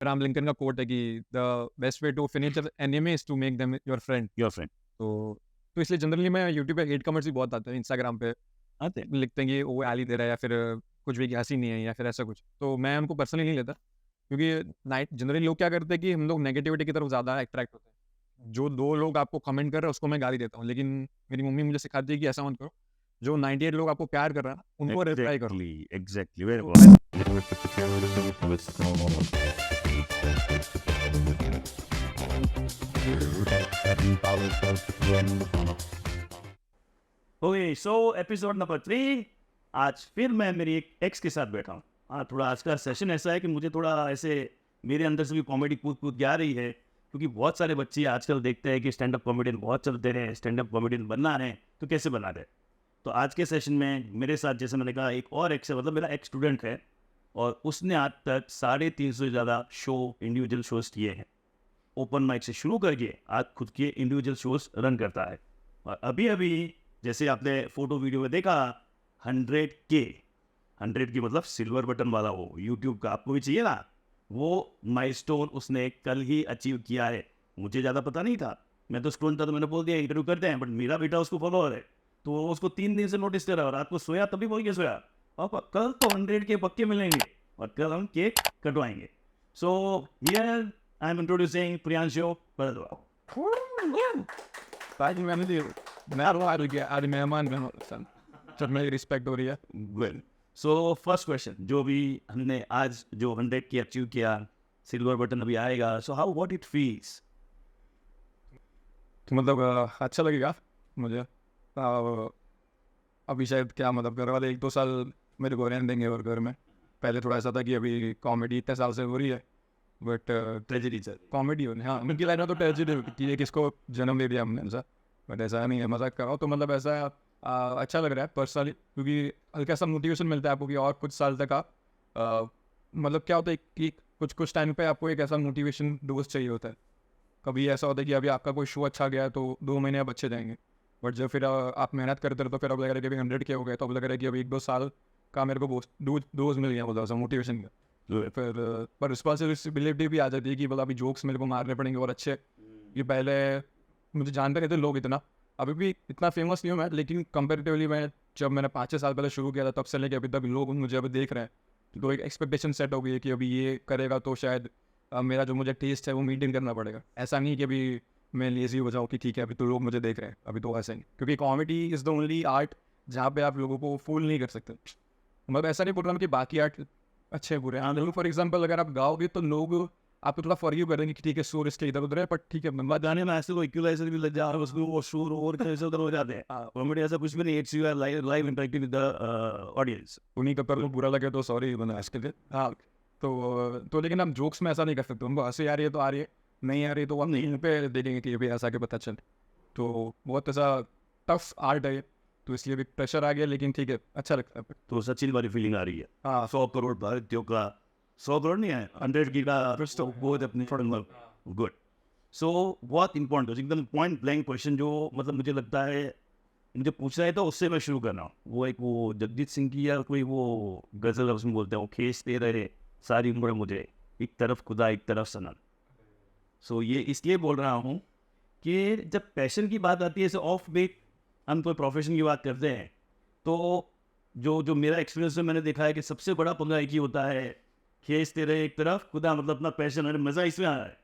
Abraham Lincoln का quote है कि the best way to finish enemy is to make them your friend. Your friend तो इसलिए generally मैं यूट्यूब पे हेट कमेंट्स भी बहुत आते हैं, इंस्टाग्राम पे आते हैं। लिखते हैं कि वो गाली दे रहा है या फिर कुछ भी हंसी नहीं है या फिर ऐसा कुछ, तो मैं उनको पर्सनली नहीं लेता, क्योंकि नाइट जनरली लोग क्या करते हैं कि हम लोग नेगेटिविटी की तरफ ज़्यादा अट्रैक्ट होते हैं। जो 2 लोग आपको कमेंट कर रहे हैं उसको मैं गाली देता हूँ, लेकिन मेरी मम्मी मुझे सिखाती है कि ऐसा मत करो, जो 98 लोग आपको प्यार कर रहे हैं ना, उनको रिप्लाई करो। एग्जैक्टली वेरी तो good. Okay so episode number 3। आज फिर मैं मेरी एक एक्स के साथ बैठा हूँ। हाँ, थोड़ा आज का सेशन ऐसा है कि मुझे थोड़ा ऐसे मेरे अंदर से भी कॉमेडी कूद कूद के आ रही है, क्योंकि बहुत सारे बच्चे आजकल देखते हैं कि स्टैंड अप कॉमेडियन बहुत चलते हैं, स्टैंड अप कॉमेडियन बनना है तो कैसे बना रहे। तो आज के सेशन में मेरे साथ, जैसे मैंने कहा, एक और एक्स है, मतलब मेरा एक स्टूडेंट है, और उसने आज तक 350 से ज़्यादा शो, इंडिविजुअल शोज किए हैं। ओपन माइक से शुरू करके आज खुद के इंडिविजुअल शोज रन करता है। और अभी अभी, जैसे आपने फोटो वीडियो में देखा, 100K, 100 की मतलब सिल्वर बटन वाला, वो यूट्यूब का आपको भी चाहिए ना, वो माइलस्टोन उसने कल ही अचीव किया है। मुझे ज़्यादा पता नहीं था, मैं तो स्टूडेंट था, तो मैंने बोल दिया इंटरव्यू करते हैं, बट मेरा बेटा उसको फॉलोअर है, तो वो उसको 3 दिन से नोटिस कर रहा है। और रात को सोया तभी बोल के सोया, पापा कल तो 100K पक्के मिलेंगे और कल हम केक कटवाएंगे। So here I am introducing Priyanshu Bhardwaj. ताकि मैंने भी मैं आ गया, आज मेहमान बन सब मेरी रिस्पेक्ट हो रही है। वेल, सो फर्स्ट क्वेश्चन, जो भी हमने आज जो 100K अचीव किया, सिल्वर बटन अभी आएगा, so how what it feels? तो मतलब अच्छा लगेगा मुझे। अभी शायद क्या मतलब घर वाले 1-2 साल मेरे को रहने देंगे और घर में। पहले थोड़ा ऐसा था कि अभी कॉमेडी इतने साल से हो रही है, बट ट्रेजेडी सर। कॉमेडी होने, हाँ उनकी लाइन में तो ट्रेजेडी कि ये किसको जन्म दे दिया हमने, ऐसा। बट ऐसा नहीं है, मजाक कर रहा हूँ। तो मतलब ऐसा अच्छा लग रहा है पर्सनली, क्योंकि हल्का सा मोटिवेशन मिलता है आपको कि और कुछ साल तक आप मतलब क्या होता है कि कुछ कुछ टाइम पे आपको एक ऐसा मोटिवेशन डोज चाहिए होता है। कभी ऐसा होता है कि अभी आपका कोई शो अच्छा गया तो 2 महीने आप अच्छे जाएंगे, बट जब फिर आप मेहनत करते रहो तो फिर अब लग रहा है कि अभी 100K हो गए, तो अब लग रहा है कि अभी 1-2 साल का मेरे को डोज मिल गया, बोला सा मोटिवेशन का। फिर पर रिस्पॉन्सिबिलिटी भी आ जाती है कि मतलब अभी जोक्स मेरे को मारने पड़ेंगे और अच्छे। ये पहले मुझे जानते रहते लोग इतना, अभी भी इतना फेमस नहीं हूँ मैं, लेकिन कंपेरेटिवली मैं जब मैंने 5-6 साल पहले शुरू किया था तब से लेके अभी तक लोग मुझे अभी देख रहे हैं, तो एक एक्सपेक्टेशन सेट हो गई है कि अभी ये करेगा तो शायद मेरा जो मुझे टेस्ट है वो मेंटेन करना पड़ेगा। ऐसा नहीं कि अभी मैं लेजी हो जाऊँ कि ठीक है अभी तो लोग मुझे देख रहे हैं, अभी तो ऐसा नहीं, क्योंकि comedy is the only art जहाँ पे आप लोगों को फूल नहीं कर सकते। मतलब ऐसा नहीं बोल रहा हूँ कि बाकी आर्ट अच्छे बुरे हैं, हाँ फॉर एग्जाम्पल अगर आप गाओगे तो लोग आपको थोड़ा फॉरगिव करेंगे कि ठीक है सुर इसके इधर उधर है, बट ठीक है मैं गाने में ऐसे कोई इक्वलाइजर भी लग जा रहा है, उसमें वो शोर और कैसे उधर हो जाते हैं। कॉमेडी ऐसा कुछ भी नहीं, it's you are live interacting with the audience. उन्हीं का पर बुरा लगे तो सॉरी बना इसके लिए। हाँ तो लेकिन हम जोक्स में ऐसा नहीं कर सकते, उनको हंसी आ रही है तो आ रही है, नहीं आ रही तो हम नहीं पे देखेंगे कि ये भी ऐसा के पता चले। तो बहुत ऐसा टफ आर्ट है ये, तो इसलिए भी प्रेशर आ गया, लेकिन ठीक है अच्छा लगता है। तो सचिन वाली फीलिंग आ रही है। हाँ 100 करोड़ भारतीयों का, 100 करोड़ नहीं है, 100K का बहुत अपनी गुड। सो बहुत इंपॉर्टेंट, एकदम पॉइंट ब्लैंक क्वेश्चन, जो मतलब मुझे लगता है मुझे पूछना है तो उससे मैं शुरू कर रहा हूँ। वो एक वो जगजीत सिंह की या कोई वो गजल है, उसमें बोलते हैं वो खींचते रहे सारी उम्र मुझे, एक तरफ खुदा एक तरफ सनम। सो ये इसलिए बोल रहा हूँ कि जब पैशन की बात आती है, जैसे ऑफ बीट हम कोई प्रोफेशन की बात करते हैं, तो जो जो मेरा एक्सपीरियंस है, मैंने देखा है कि सबसे बड़ा पंगा एक ही होता है, खींचते रहे एक तरफ खुदा, मतलब अपना पैशन है, मज़ा इसमें आ रहा है,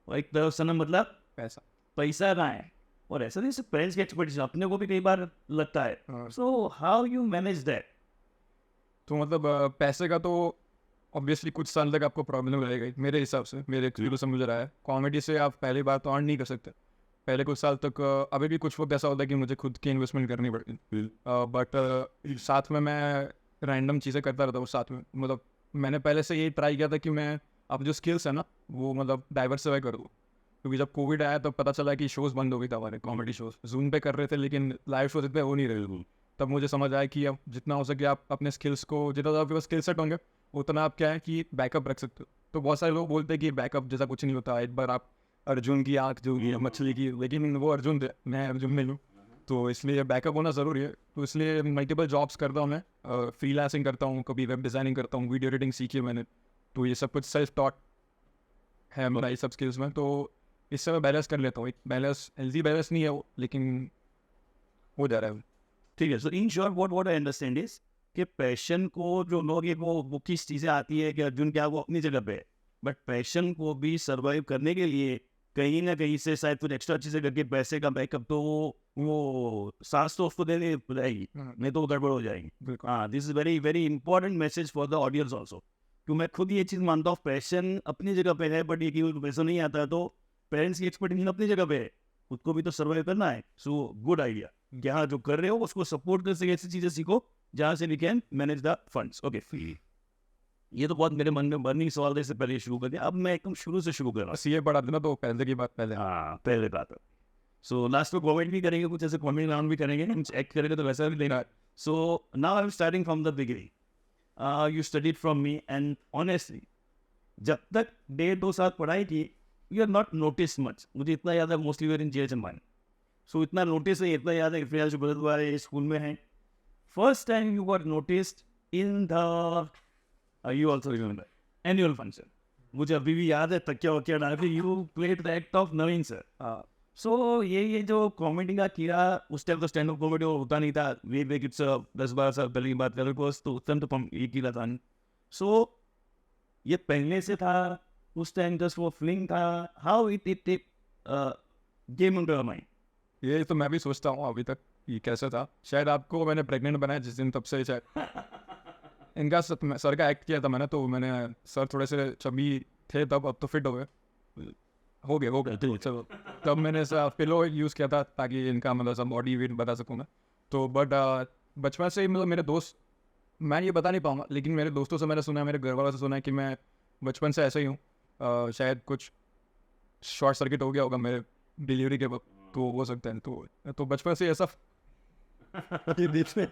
और एक तरफ सनम मतलब पैसा। पैसा कहाँ है। और ऐसा नहीं, सिर्फ पेरेंट्स की एक्सपेक्टेशन अपने को भी कई बार लगता है। So how you manage that? तो मतलब पैसे का तो ऑब्वियसली कुछ साल तक आपको प्रॉब्लम रहेगा ही, मेरे हिसाब से, मेरे एक्सपीरियंस से मुझे रहा है। कॉमेडी से आप पहली बार तो अर्न नहीं कर सकते पहले कुछ साल तक। अभी भी कुछ वक्त ऐसा होता है कि मुझे खुद की इन्वेस्टमेंट करनी पड़ती है, बट साथ में मैं रैंडम चीज़ें करता रहता हूँ साथ में। मतलब मैंने पहले से ये ट्राई किया था कि मैं अब जो स्किल्स है ना वो मतलब डाइवर्सिफाई कर दूँ, क्योंकि जब कोविड आया तब पता चला कि शोज़ बंद हो गए थे, हमारे कॉमेडी शोज़ जूम पे कर रहे थे लेकिन लाइव शोज इतने हो नहीं रहे। तब मुझे समझ आया कि अब जितना हो सके आप अपने स्किल्स को, जितना आपके पास स्किल सेट होंगे उतना आप क्या है कि बैकअप रख सकते हो। तो बहुत सारे लोग बोलते हैं कि बैकअप जैसा कुछ नहीं होता, एक बार आप अर्जुन की आँख जो है मछली की, लेकिन वो अर्जुन थे, मैं अर्जुन नहीं हूँ, तो इसलिए बैकअप होना ज़रूरी है। तो इसलिए मल्टीपल जॉब्स करता हूँ मैं, फ्रीलांसिंग करता हूँ, कभी वेब डिज़ाइनिंग करता हूँ, वीडियो एडिटिंग सीखी है मैंने, तो ये सब कुछ सेल्फ टॉट है मेरा ये सब स्किल्स में, तो इससे मैं बैलेंस कर लेता हूँ. एक बैलेंस, हेल्दी बैलेंस नहीं है वो, लेकिन हो जा रहा है. ठीक है. So in short what I understand is कि पैशन को जो लोग हैं वो किस चीज़ें आती है कि अर्जुन क्या वो अपनी जगह पे है, बट पैशन को भी सर्वाइव करने के लिए कहीं ना कहीं से शायद कुछ एक्स्ट्रा चीज़ें करके पैसे का बैकअप, तो वो सांस तो उसको देनी पड़ेगी, नहीं तो वो गड़बड़ हो जाएगी. बिल्कुल. हाँ, this is very very important message for the audience also. तो मैं खुद ये चीज़ मानता हूँ, पैशन अपनी जगह पे है, बट ये कि पैसा नहीं आता है तो पेरेंट्स की एक्सपेक्टेशन अपनी जगह पे है, खुद को भी तो सर्वाइव करना है. So good idea. यहाँ जो कर रहे हो उसको सपोर्ट कर सके, ऐसी चीज़ें सीखो जहाँ से we can manage the funds. Okay, ये तो बहुत मेरे मन में बर्निंग सवाल था, इससे पहले शुरू कर दिया. अब मैं एकदम शुरू से शुरू कर रहा हूँ. बस ये पढ़ा देना तो पहले की बात पहले. हाँ, पहले बात है. सो लास्ट में कॉमेंट भी करेंगे, कुछ ऐसे कॉमेंट राउंड भी करेंगे, कुछ एक्ट करेंगे तो वैसा भी लेना. So now I am starting from the beginning. You studied from me and honestly जब तक 1.5-2 साल पढ़ाई की you are not notice much. मुझे इतना याद है, mostly your in JH and mine. So इतना नोटिस है, इतना याद है कि फिलहाल जो बड़े स्कूल में है. First time you were noticed in the you also remember annual function. मुझे अभी भी याद है, तकिया वकिया डाल के you played the act of Naveen sir. So ये जो कॉमेडी का कीड़ा, उस टाइम तो स्टैंड अप कॉमेडी होता नहीं था. वे बेक इट्स 10-12 साल पहले की बात कर रहे हो, तो उस टाइम तो ये कीड़ा था. सो ये पहले से था, उस टाइम जस्ट वो फिल्म था. How it game in your mind? ये तो मैं भी सोचता हूँ अभी तक ये कैसे था. शायद आपको मैंने प्रेग्नेंट बनाया जिस दिन, तब से शायद इनका सर का एक्ट किया था मैंने, तो मैंने सर थोड़े से चबी थे तब, अब तो फिट हो गए चलो. तब मैंने ऐसा पिलो यूज़ किया था ताकि इनका मतलब सब बॉडी वेट बता सकूँ मैं. तो बट बचपन से ही मतलब मेरे दोस्त, मैं ये बता नहीं पाऊँगा, लेकिन मेरे दोस्तों से मैंने सुना है, मेरे घर वालों से सुना है कि मैं बचपन से ऐसा ही हूँ. शायद कुछ शॉर्ट सर्किट हो गया होगा मेरे डिलीवरी के वक्त, तो हो सकता है. तो बचपन से ऐसा ये देखने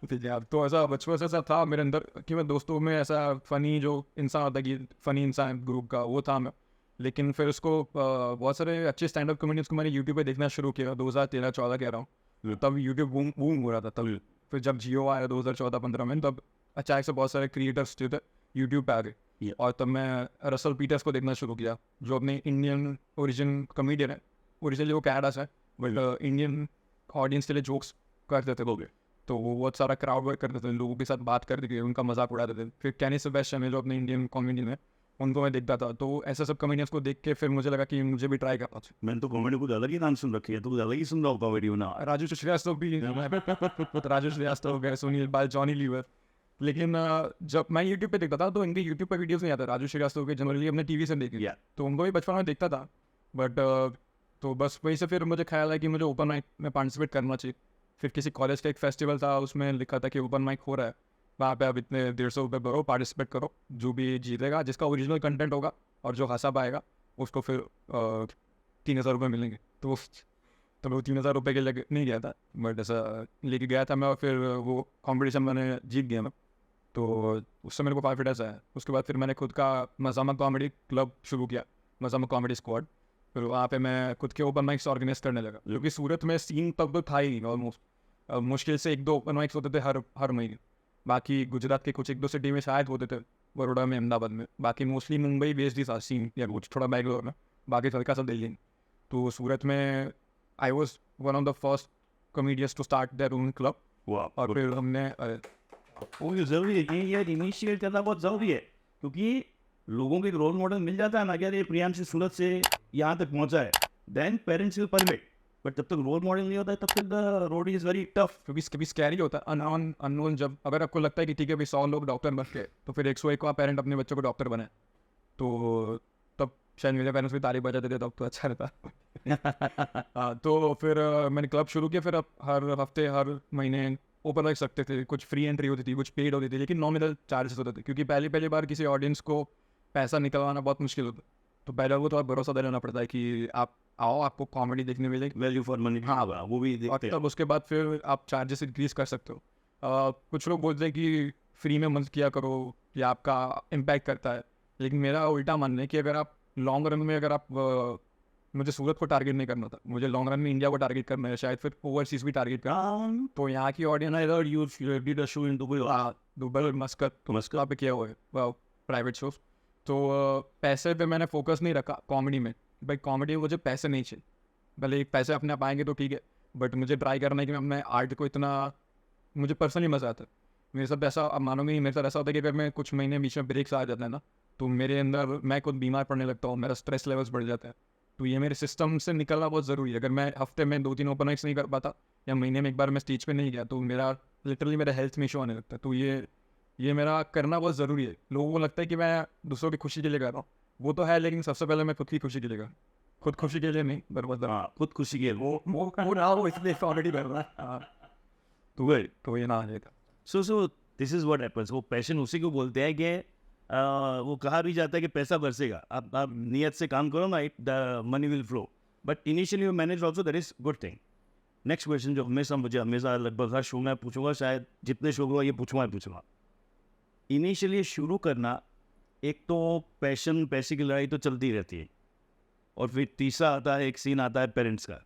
तो ऐसा बचपन से ऐसा था मेरे अंदर कि मैं दोस्तों में ऐसा फ़नी जो इंसान होता है कि फ़नी इंसान ग्रुप का, वो था मैं. लेकिन फिर उसको बहुत सारे अच्छे स्टैंड अप कॉमेडियंस को मैंने यूट्यूब पे देखना शुरू किया 2013-14 कह रहा हूँ. तब यूट्यूब बूम हो रहा था तब. फिर जब जियो आया 2014-15 में, तब अचानक से बहुत सारे क्रिएटर्स जो थे यूट्यूब पे आ गए. और तब मैं रसल पीटर्स को देखना शुरू किया, जो अपने इंडियन ओरिजिन कॉमेडियन है. ओरिजिनली वो कैनेडा से है, बट इंडियन ऑडियंस के लिए जोक्स करते थे लोग. तो वो बहुत सारा क्राउड वर्क करते थे, लोगों के साथ बात करते थे, उनका मजाक उड़ाते थे. फिर कैनी सेबेस्टियन है जो अपने इंडियन कॉमेडियन है, उनको मैं देखता था. तो ऐसे सब कॉमेडियंस को देख के फिर मुझे लगा कि मुझे भी ट्राई करना चाहिए. मैंने तो कॉमेडी कुछ अलग ही नाम सुन रखी है, तो कुछ अलग ही सुन रहा हूँ कॉमेडी ना. राजू श्रीवास्तव भी राजू श्रीवास्तव हो गए, सुनील बाल, जॉनी लीवर. लेकिन जब मैं यूट्यूब पे देखता था तो इनके यूट्यूब पे वीडियोस नहीं आता. राजू श्रीवास्तव के जनरली अपने टीवी से देख लिया, तो उनको भी बचपन में देखता था. बट तो बस वहीं से फिर मुझे ख्याल है कि मुझे ओपन माइक में पार्टिसिपेट करना चाहिए. फिर किसी कॉलेज का एक फेस्टिवल था, उसमें लिखा था कि ओपन माइक हो रहा है, वहाँ पे आप इतने 150 रुपये भरो, पार्टिसिपेट करो. जो भी जीतेगा, जिसका ओरिजिनल कंटेंट होगा और जो हंसा पाएगा, उसको फिर 3,000 रुपये मिलेंगे. तो मैं 3,000 रुपये के लिए नहीं गया था, बट ऐसा लेके गया था मैं. और फिर वो कॉम्पिटिशन मैंने जीत गया मैं, तो उससे मेरे को कॉन्फिडेंस आया. उसके बाद फिर मैंने खुद का मज़ामा कॉमेडी क्लब शुरू किया, मज़ामा कॉमेडी स्क्वाड. फिर वहाँ पे मैं खुद के ओपन माइक्स ऑर्गेनाइज करने लगा, जो कि सूरत में सीन तब तो था ही ऑलमोस्ट. मुश्किल से 1-2 ओपन माइक्स होते थे हर महीने. बाकी गुजरात के कुछ 1-2 सिटी में शायद होते थे, बड़ौदा में, अहमदाबाद में. बाकी मोस्टली मुंबई बेस्ड ही था सीन, या कुछ थोड़ा बैंगलोर में, बाकी हल्का सब दिल्ली. तो सूरत में I was one of the first comedians to start their own club. और फिर हमने वो जरूरी है, ये इनिशिएट करना बहुत ज़रूरी है, क्योंकि लोगों को एक रोल मॉडल मिल जाता है ना. अगर ये प्रियांशु सूरत से यहाँ तक पहुँचा है, then parents will permit. But जब तक रोल मॉडल नहीं होता है, तब तक the road is very tough. क्योंकि कभी स्कैरी होता है, अननोन. जब अगर आपको लगता है कि ठीक है भाई 100 लोग डॉक्टर बन के, तो फिर 101 पेरेंट अपने बच्चों को डॉक्टर बने, तो तब शायद मेरे पेरेंट्स भी ताली बजाते थे, तब तो अच्छा रहता. तो फिर मैंने क्लब शुरू किया. फिर अब हर हफ्ते, हर महीने ओपन रख सकते थे. कुछ फ्री एंट्री होती थी, कुछ पेड होती थी, लेकिन नॉमिनल चार्जेस होते थे, क्योंकि पहली बार किसी ऑडियंस को पैसा निकलवाना बहुत मुश्किल होता है. तो पहले वो तो आप भरोसा दिलाना पड़ता है कि आप आओ, आपको कॉमेडी देखने मिलेगी, वैल्यू फॉर मनी. हाँ, वो भी देखते हैं. तब उसके बाद फिर आप चार्जेस इंक्रीज कर सकते हो. कुछ लोग बोलते हैं कि फ्री में मत किया करो, या आपका इम्पैक्ट करता है. लेकिन मेरा उल्टा मानना है कि अगर आप लॉन्ग रन में, अगर आप मुझे सूरत को टारगेट नहीं करना था, मुझे लॉन्ग रन में इंडिया को टारगेट करना है, शायद फिर ओवरसीज भी टारगेट करना. तो यहाँ की ऑडियंस दुबई, मस्कत पे किया हुआ है प्राइवेट शोज. तो पैसे पे मैंने फोकस नहीं रखा कॉमेडी में। भाई कॉमेडी में मुझे पैसे नहीं चाहिए, भले एक पैसे अपने आप आएंगे तो ठीक है, बट मुझे ट्राई करना है कि मैं अपने आर्ट को इतना, मुझे पर्सनली मज़ा आता है मेरे साथ। ऐसा अब मानोगे नहीं, मेरे साथ ऐसा होता है कि अगर मैं कुछ महीने बीच में ब्रेक्स आ जाता है ना, तो मेरे अंदर मैं खुद बीमार पड़ने लगता हूँ, मेरा स्ट्रेस लेवल्स बढ़ जाता है। तो ये मेरे सिस्टम से निकलना बहुत ज़रूरी है। अगर मैं हफ्ते में 2-3 ओपन माइक्स नहीं कर पाता या महीने में एक बार मैं स्टेज पे नहीं गया, तो मेरा लिटरली मेरा हेल्थ में इशू आने लगता है। तो ये मेरा करना बहुत ज़रूरी है। लोगों को लगता है कि मैं दूसरों की खुशी के लिए कर रहा हूँ, वो तो है, लेकिन सबसे पहले मैं खुद की खुशी के लिए कर, खुद खुशी के लिए नहीं, बर्बाद। हाँ, खुद खुशी के वो ना हो इसलिए ऑलरेडी कर रहा है। तो ये ना आ जाएगा। So this is what happens. वो पैशन उसी को बोलते हैं कि वो कहा भी जाता है कि पैसा बरसेगा, आप नियत से काम करो ना, it the money will flow, but initially you manage also, that is good thing. Next question जो मुझे हमेशा लगभग हर शो में पूछूंगा, शायद जितने शो हुआ ये पूछूंगा। इनिशियली शुरू करना, एक तो पैसे की लड़ाई तो चलती रहती है, और फिर तीसरा आता है, एक सीन आता है पेरेंट्स का।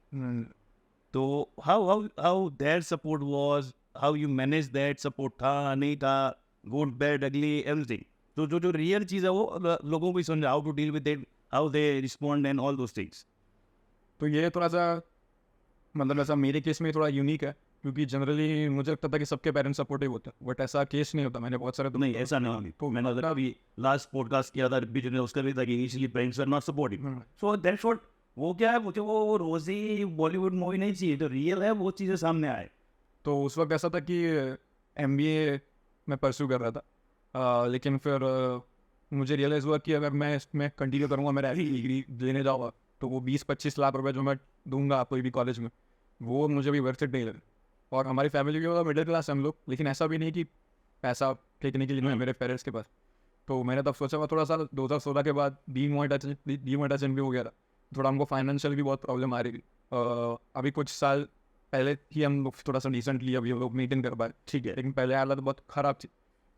तो how their support was, how you manage that support, था नहीं था, गुड बैड अगली एवरीथिंग। तो जो रियल चीज़ है वो लोगों को समझ, how to deal with it, how they respond and all those things. तो ये थोड़ा सा मतलब ऐसा मेरे केस में थोड़ा यूनिक है, क्योंकि जनरली मुझे लगता था कि सबके पेरेंट्स सपोर्टिव होते हैं, बट ऐसा केस नहीं होता। मैंने बहुत सारे नहीं, ऐसा नहीं। तो मैंने अभी लास्ट पॉडकास्ट किया था, रिपीट ने उसका भी था कि initially parents were not supportive, so that's what. वो क्या है, मुझे वो रोजी बॉलीवुड मूवी नहीं चाहिए, तो रियल है वो चीज़ें सामने आए। तो उस वक्त ऐसा था कि MBA मैं परस्यू कर रहा था, लेकिन फिर मुझे रियलाइज़ हुआ कि अगर मैं इसमें कंटिन्यू करूँगा, मेरा डिग्री लेने जाऊँगा, तो वो 20-25 लाख रुपए जो मैं दूंगा कोई भी कॉलेज में, वो मुझे भी वर्थ इट नहीं लगे। और हमारी फैमिली भी मिडिल क्लास है हम लोग, लेकिन ऐसा भी नहीं कि पैसा फेंकने के लिए नहीं मेरे पेरेंट्स के पास। तो मैंने तब सोचा, मैं थोड़ा सा 2016 के बाद डीमोनेटाइजेशन भी हो गया था, थोड़ा हमको फाइनेंशियल भी बहुत प्रॉब्लम आ रही थी। अभी कुछ साल पहले ही हम लोग थोड़ा सा रिसेंटली अभी हम लोग मेंटेन कर पाए, ठीक है, लेकिन पहले हालत बहुत ख़राब थी।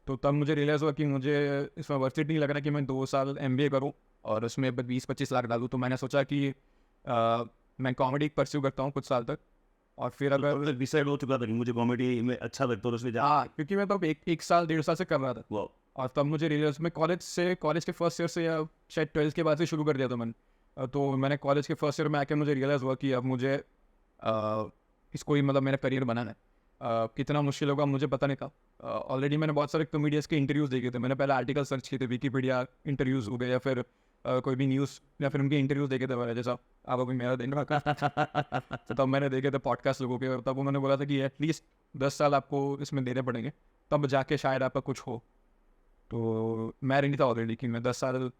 तो तब मुझे रियलाइज़ हुआ कि मुझे इसमें वर्थ इट नहीं लग रहा कि मैं 2 साल MBA करूँ और उसमें 20-25 लाख डालूँ। तो मैंने सोचा कि मैं कॉमेडी परस्यू करता हूँ कुछ साल तक, और फिर अगर डिसाइड हो चुका था कि मुझे कॉमेडी में अच्छा लगता है, उसमें जा। हाँ, क्योंकि मैं तब एक साल 1.5 साल से कर रहा था, वाह। और तब मुझे रियलाइज, मैं कॉलेज के फर्स्ट ईयर से या शायद 12th के बाद से शुरू कर दिया था मैंने। तो मैंने कॉलेज के फर्स्ट ईयर में आके मुझे रियलाइज़ हुआ कि अब मुझे इसको ही मतलब मेरा करियर बनाना है। कितना मुश्किल होगा मुझे पता नहीं था। ऑलरेडी मैंने बहुत सारे कॉमेडियंस के इंटरव्यूज़ देखे थे, मैंने पहले आर्टिकल सर्च किए थे, विकीपीडिया इंटरव्यूज़ हो गए, या फिर कोई भी न्यूज़ या फिर उनके इंटरव्यूज़ देखे थे मैंने, जैसा आप अभी मेरा देख रहा तो तब मैंने देखे थे पॉडकास्ट लोगों के, और तब उन्होंने बोला था कि एटलीस्ट 10 साल आपको इसमें देने पड़ेंगे, तब जाके शायद आपका कुछ हो। तो मैं रेडी था ऑलरेडी कि मैं 10 साल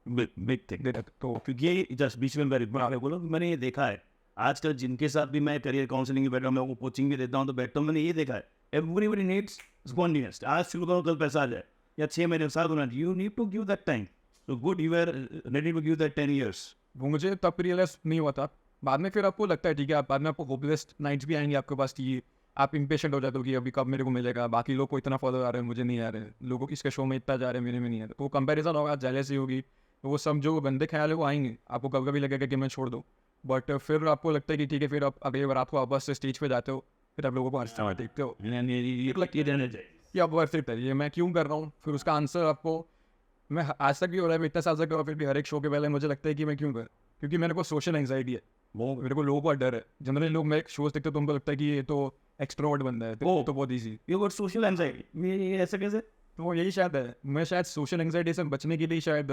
बिग थिंग। दे रहा। तो क्योंकि जस्ट बीच में मैं बोला, मैंने ये देखा है आजकल जिनके साथ भी मैं करियर काउंसलिंग में बैठा हूँ, मैं वो कोचिंग भी देता हूँ, तो बैठता हूँ, मैंने ये देखा है, एवरीबडी नीड्स स्पॉन्टेनियस। आज शुरू करो, कल पैसा आ जाए, या 6 महीने 7 महीने, you need to give that time. तो good, you are ready to give that 10 years। वो मुझे तब रियलाइज नहीं हुआ था। बाद में फिर आपको लगता है ठीक है, आप बाद में आपको होपलेस नाइट्स भी आएंगे आपके पास कि आप इम्पेशेंट हो जाते हो कि अभी कब मेरे को मिलेगा, बाकी लोग को इतना फॉलो आ रहे हैं, मुझे नहीं आ रहे हैं, लोगों इसके शो में इतना जा रहे हैं, मेरे में नहीं आ रहे। तो वो कंपैरिजन होगा, जेलसी होगी, तो वो सब जो गंदे ख्याल है वो आएंगे, आपको कभी कभी लगेगा कि मैं छोड़ दूँ, बट फिर आपको लगता है कि ठीक है, फिर आप अगली बार आपको वापस से स्टेज पे जाते हो, फिर आप लोगों को हंसते हुए देखते हो कि अब वर्थ इट है, ये मैं क्यों कर रहा हूँ। फिर उसका आंसर आपको, मैं आज तक भी हो रहा है, मैं इतना साल से कर रहा हूँ, फिर भी हर एक शो के पहले मुझे लगता है कि मैं क्यों कर, क्योंकि मेरे को सोशल एंग्जाइटी है, वो मेरे को लोगों का डर है। जनरली लोग मेरे शोज देखते तो उनको लगता है कि ये तो एक्सट्रोवर्ट बंदा है, तो बहुत easy. You got social anxiety, ये ऐसे कैसे? तो यही शायद है, मैं शायद सोशल एंग्जाइटी से बचने के लिए शायद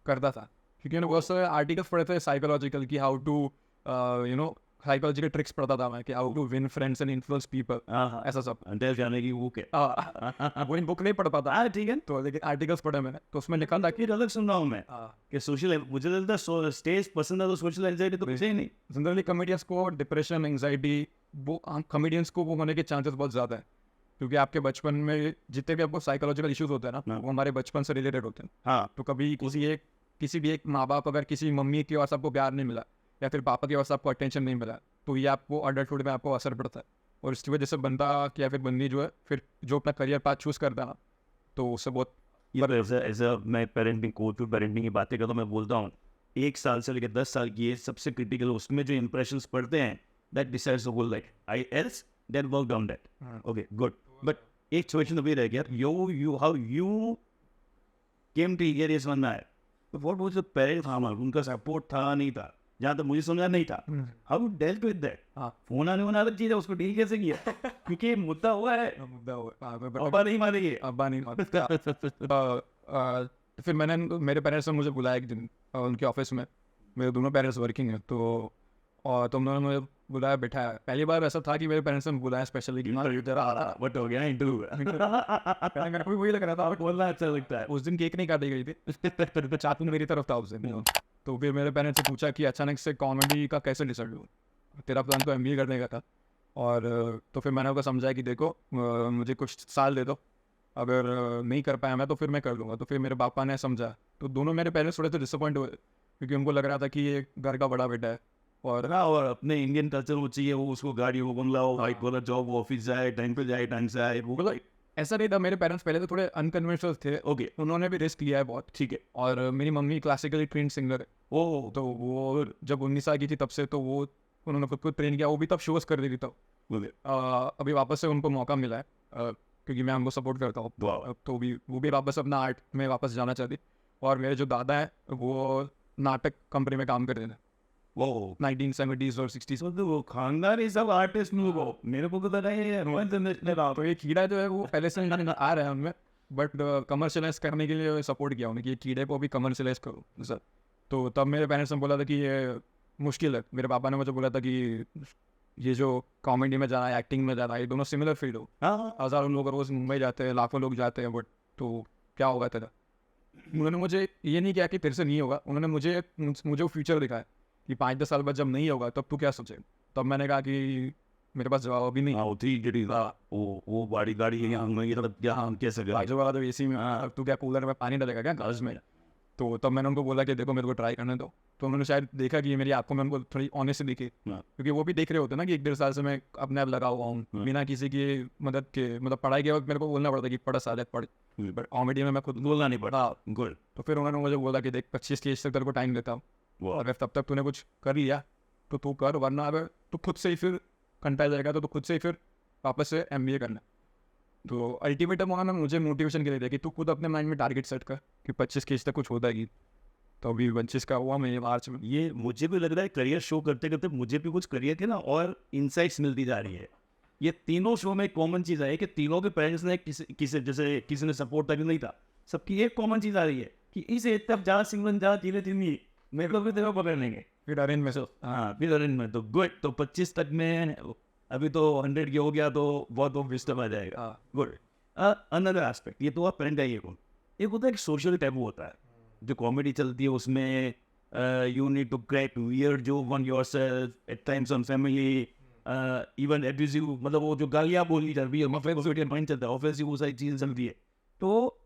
करता था, क्योंकि मैंने बहुत सारे आर्टिकल्स पढ़े थे साइकोलॉजिकल की, हाउ टू साइकोलॉजिकल ट्रिक्स पढ़ता था मैं, कि how to win friends and influence people, ऐसा सब। अंदर जाने की वो क्या, वो इन बुक नहीं पढ़ पाता, हाँ ठीक है। तो लेकिन आर्टिकल्स पढ़े मैंने, तो उसमें लिखा था कि फिर अलग सुन रहा हूँ मैं कि सोशल, मुझे लगता है स्टेज पसंद है तो सोशल एंजाइटी तो कुछ ही नहीं। जनरली कॉमेडियंस को डिप्रेशन, एंग्जाइटी, वो कॉमेडियंस को वो होने के चांसेस बहुत ज़्यादा है, क्योंकि आपके बचपन में जितने भी आपको साइकोलॉजिकल इश्यूज होते हैं ना, वो हमारे बचपन से रिलेटेड होते हैं। हाँ, तो कभी किसी भी एक माँ बाप, अगर किसी मम्मी की ओर से आपको प्यार नहीं मिला, या फिर पापा की ओर से आपको अटेंशन नहीं मिला, तो ये आपको अडल्टहुड में आपको असर पड़ता है, और इसकी वजह से बंदा या फिर बंदी जो है, फिर जो अपना करियर पाथ चूज़ करता है ना, तो उससे बहुत ऐसा मैं पेरेंटिंग कोच हूँ, पेरेंटिंग की बातें करता हूँ, मैं बोलता हूँ 1 साल से लेकर 10 साल की है सबसे क्रिटिकल, उसमें जो इंप्रेशंस पड़ते हैं that decides the whole life. I else then work on that. Okay good, but एक क्वेश्चन तो भी रह गया, you how you came to here ये समझ में आया। तो what was the parents farmer, उनका सपोर्ट था नहीं था, जहाँ तक मुझे समझा नहीं था। How dealt with that? हाँ। फोन आने वाला अलग चीज है, उसको डील कैसे किया? क्योंकि मुद्दा हुआ है, मुद्दा हुआ अब्बा नहीं मानेंगे। अब्बा नहीं तो फिर मैंने मेरे पेरेंट्स ने मुझे बुलाया एक दिन उनके ऑफिस में। मेरे दोनों पेरेंट्स वर्किंग है, तो और तुम दोनों मुझे बुलाया, बैठाया। पहली बार ऐसा था कि मेरे पेरेंट्स ने बुलाया स्पेशली कि इधर आ रहा, बट हो गया इंटरव्यू। मेरे को भी वही लग रहा था। बोलना अच्छा लगता है। उस दिन केक नहीं काटी गई थी, चाकू मेरी तरफ था उस दिन। तो फिर मेरे पेरेंट्स से पूछा कि अचानक से कॉमेडी का कैसे डिसाइड हुआ, तेरा प्लान तो MBA करने का था। और तो फिर मैंने उनको समझाया कि देखो मुझे कुछ साल दे दो, अगर नहीं कर पाया मैं तो फिर मैं कर लूँगा। तो फिर मेरे पापा ने समझा, तो दोनों मेरे पेरेंट्स थोड़े से डिसअपॉइंट हुए, क्योंकि उनको लग रहा था कि ये घर का बड़ा बेटा है। और और अपने इंडियन कल्चर वो चाहिए, वो उसको गाड़ी हो, बंगला हो, वाइट कॉलर जॉब, ऑफिस जाए, टाइम पे जाए, टाइम से आए। वो ऐसा नहीं था। मेरे पेरेंट्स पहले तो थोड़े अनकन्वेंशनल थे। ओके, उन्होंने भी रिस्क लिया है बहुत। ठीक है। और मेरी मम्मी क्लासिकली ट्रेन सिंगर है। ओह, तो वो जब 19 साल की थी तब से तो वो उन्होंने खुद को ट्रेन किया। वो भी तब शोज कर रही थी तब। अभी वापस से उनको मौका मिला है, क्योंकि मैं उनको सपोर्ट करता हूँ। तो वो भी वापस अपना आर्ट में वापस जाना चाहती। और मेरे जो दादा है वो नाटक कंपनी में काम करते थे, वो 1970s और 60s। तो वो खानदानी सब आर्टिस्ट में वो, मेरे को पता नहीं है रोहन जनरेशन का। तो ये कीड़ा जो है वो पहले से आ रहा है उनमें, बट कमर्शलाइज करने के लिए सपोर्ट किया उन्हें कि ये कीड़े को भी कमर्शलाइज करो सर। तो तब मेरे पेरेंट्स ने बोला था कि ये मुश्किल है। मेरे पापा ने मुझे बोला था कि ये जो कॉमेडी में जाना है, एक्टिंग में जाना है, ये दोनों सिमिलर फील्ड हो। हाँ, हज़ारों लोग रोज़ मुंबई जाते हैं, लाखों लोग जाते हैं, बट तो क्या होगा तेरा। उन्होंने मुझे ये नहीं किया कि तेरे से नहीं होगा, उन्होंने मुझे वो फ्यूचर दिखाया कि 5-10 साल बाद जब नहीं होगा तब तू क्या सोचे। तब मैंने कहा कि मेरे पास जवाब अभी नहीं। हाँ, थी जड़ी था वो बड़ी गाड़ी है यहाँ, ये सब क्या हम कैसे गए? बाजू वाला तो AC में, अब तू क्या कूलर में पानी डालेगा क्या गर्ल्स में। तो तब मैंने उनको बोला कि देखो मेरे को ट्राई करने दो। तो उन्होंने शायद देखा कि मेरी आंखों में उनको थोड़ी ऑनेस्ट दिखी, हाँ। क्योंकि वो भी देख रहे होते ना कि 1-1.5 साल से मैं अपने आप लगा हुआ हूँ बिना किसी की मदद के। मतलब पढ़ाई के वक्त मेरे को बोलना पड़ता कि पढ़ साले पढ़, बट कॉमेडी में मैं खुद बोलना नहीं पड़ा। गुड। तो फिर उन्होंने मुझे बोला कि देख 25 की एज तक तेरे को टाइम देता हूँ, अगर तब तक तूने कुछ कर लिया तो तू कर, वरना अगर तू खुद से ही फिर कंटाल जाएगा तो तू खुद से ही फिर वापस से MBA करना। तो अल्टीमेटम उन्होंने मुझे मोटिवेशन के लिए दिया कि तू खुद अपने माइंड में टारगेट सेट कर कि 25 की एज तक कुछ होता ही। तो अभी 25 का हुआ मैं मार्च में। ये मुझे भी लग रहा है करियर शो करते करते मुझे भी कुछ करियर के ना और इनसाइट्स मिलती जा रही है। ये तीनों शो में एक कॉमन चीज़ है कि तीनों के पेरेंट्स ने किसी ने सपोर्ट तक नहीं था, सबकी एक कॉमन चीज़ आ रही है कि इस एज तक जहाँ सिंगल जहाँ धीरे धीरे मेरे को भी तेरे को पकड़ लेंगे। फिर अरेंज में हाँ, फिर अरेंज में तो गुड। तो 25 तक में अभी तो 100 की हो गया तो बहुत विस्टम आ जाएगा। गुड। अनदर एस्पेक्ट, ये तो आप पेरेंट है, ये कौन एक होता है कि सोशल टैबू होता है जो कॉमेडी चलती है उसमें। You need to crack weird joke on yourself at times on family, even abusive, मतलब वो जो गालियाँ बोली जाती है, माइंड चलता है, ऑफेंसिव, वो सारी चीज़ें चलती है। तो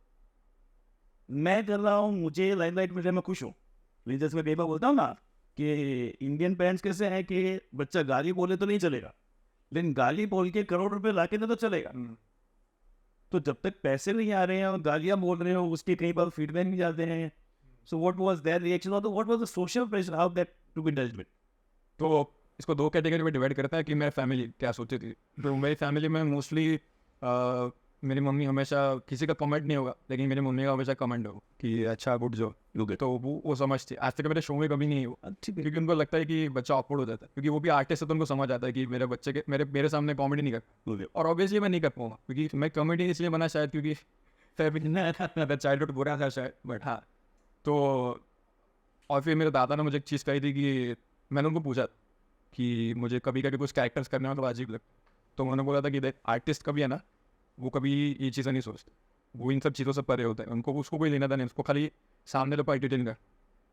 मैं कर रहा हूँ, मुझे लाइमलाइट में मैं खुश हूँ। लेकिन जैसे मैं कई बार बोलता हूँ ना कि इंडियन पेरेंट्स कैसे हैं कि बच्चा गाली बोले तो नहीं चलेगा, लेकिन गाली बोल के करोड़ रुपए लाके दे तो चलेगा। तो जब तक पैसे नहीं आ रहे हैं और गालियाँ बोल रहे हो, उसके कई बार फीडबैक नहीं जाते हैं। So what was their reaction, और what was the social pressure, how that to be dealt with? तो इसको 2 कैटेगरी में डिवाइड करता है कि मेरी फैमिली क्या सोचती थी। तो मेरी फैमिली में मोस्टली मेरी मम्मी हमेशा, किसी का कमेंट नहीं होगा लेकिन मेरी मम्मी का हमेशा कमेंट होगा कि अच्छा गुड जो Okay. तो वो समझती। आज तक मेरे शो में कभी नहीं हुआ, क्योंकि उनको लगता है कि बच्चा ऑकवर्ड हो जाता है, क्योंकि वो भी आर्टिस्ट है तो उनको समझ आता है कि मेरे बच्चे के मेरे सामने कॉमेडी नहीं कर। और ऑब्वियसली मैं नहीं कर पाऊंगा, क्योंकि मैं कॉमेडी इसलिए बना शायद क्योंकि चाइल्डहुड बुरा था शायद, बट हाँ। तो और फिर मेरे दादा ने मुझे एक चीज़ कही थी कि मैंने उनको पूछा कि मुझे कभी कभी कुछ कैरेक्टर्स करने में तो अजीब लगता। तो उन्होंने बोला था कि देख आर्टिस्ट कभी है ना, वो कभी ये चीज़ें नहीं सोचते, वो इन सब चीज़ों से परे होता है, उनको उसको कोई लेना था नहीं, उसको खाली सामने तो एंटरटेन कर।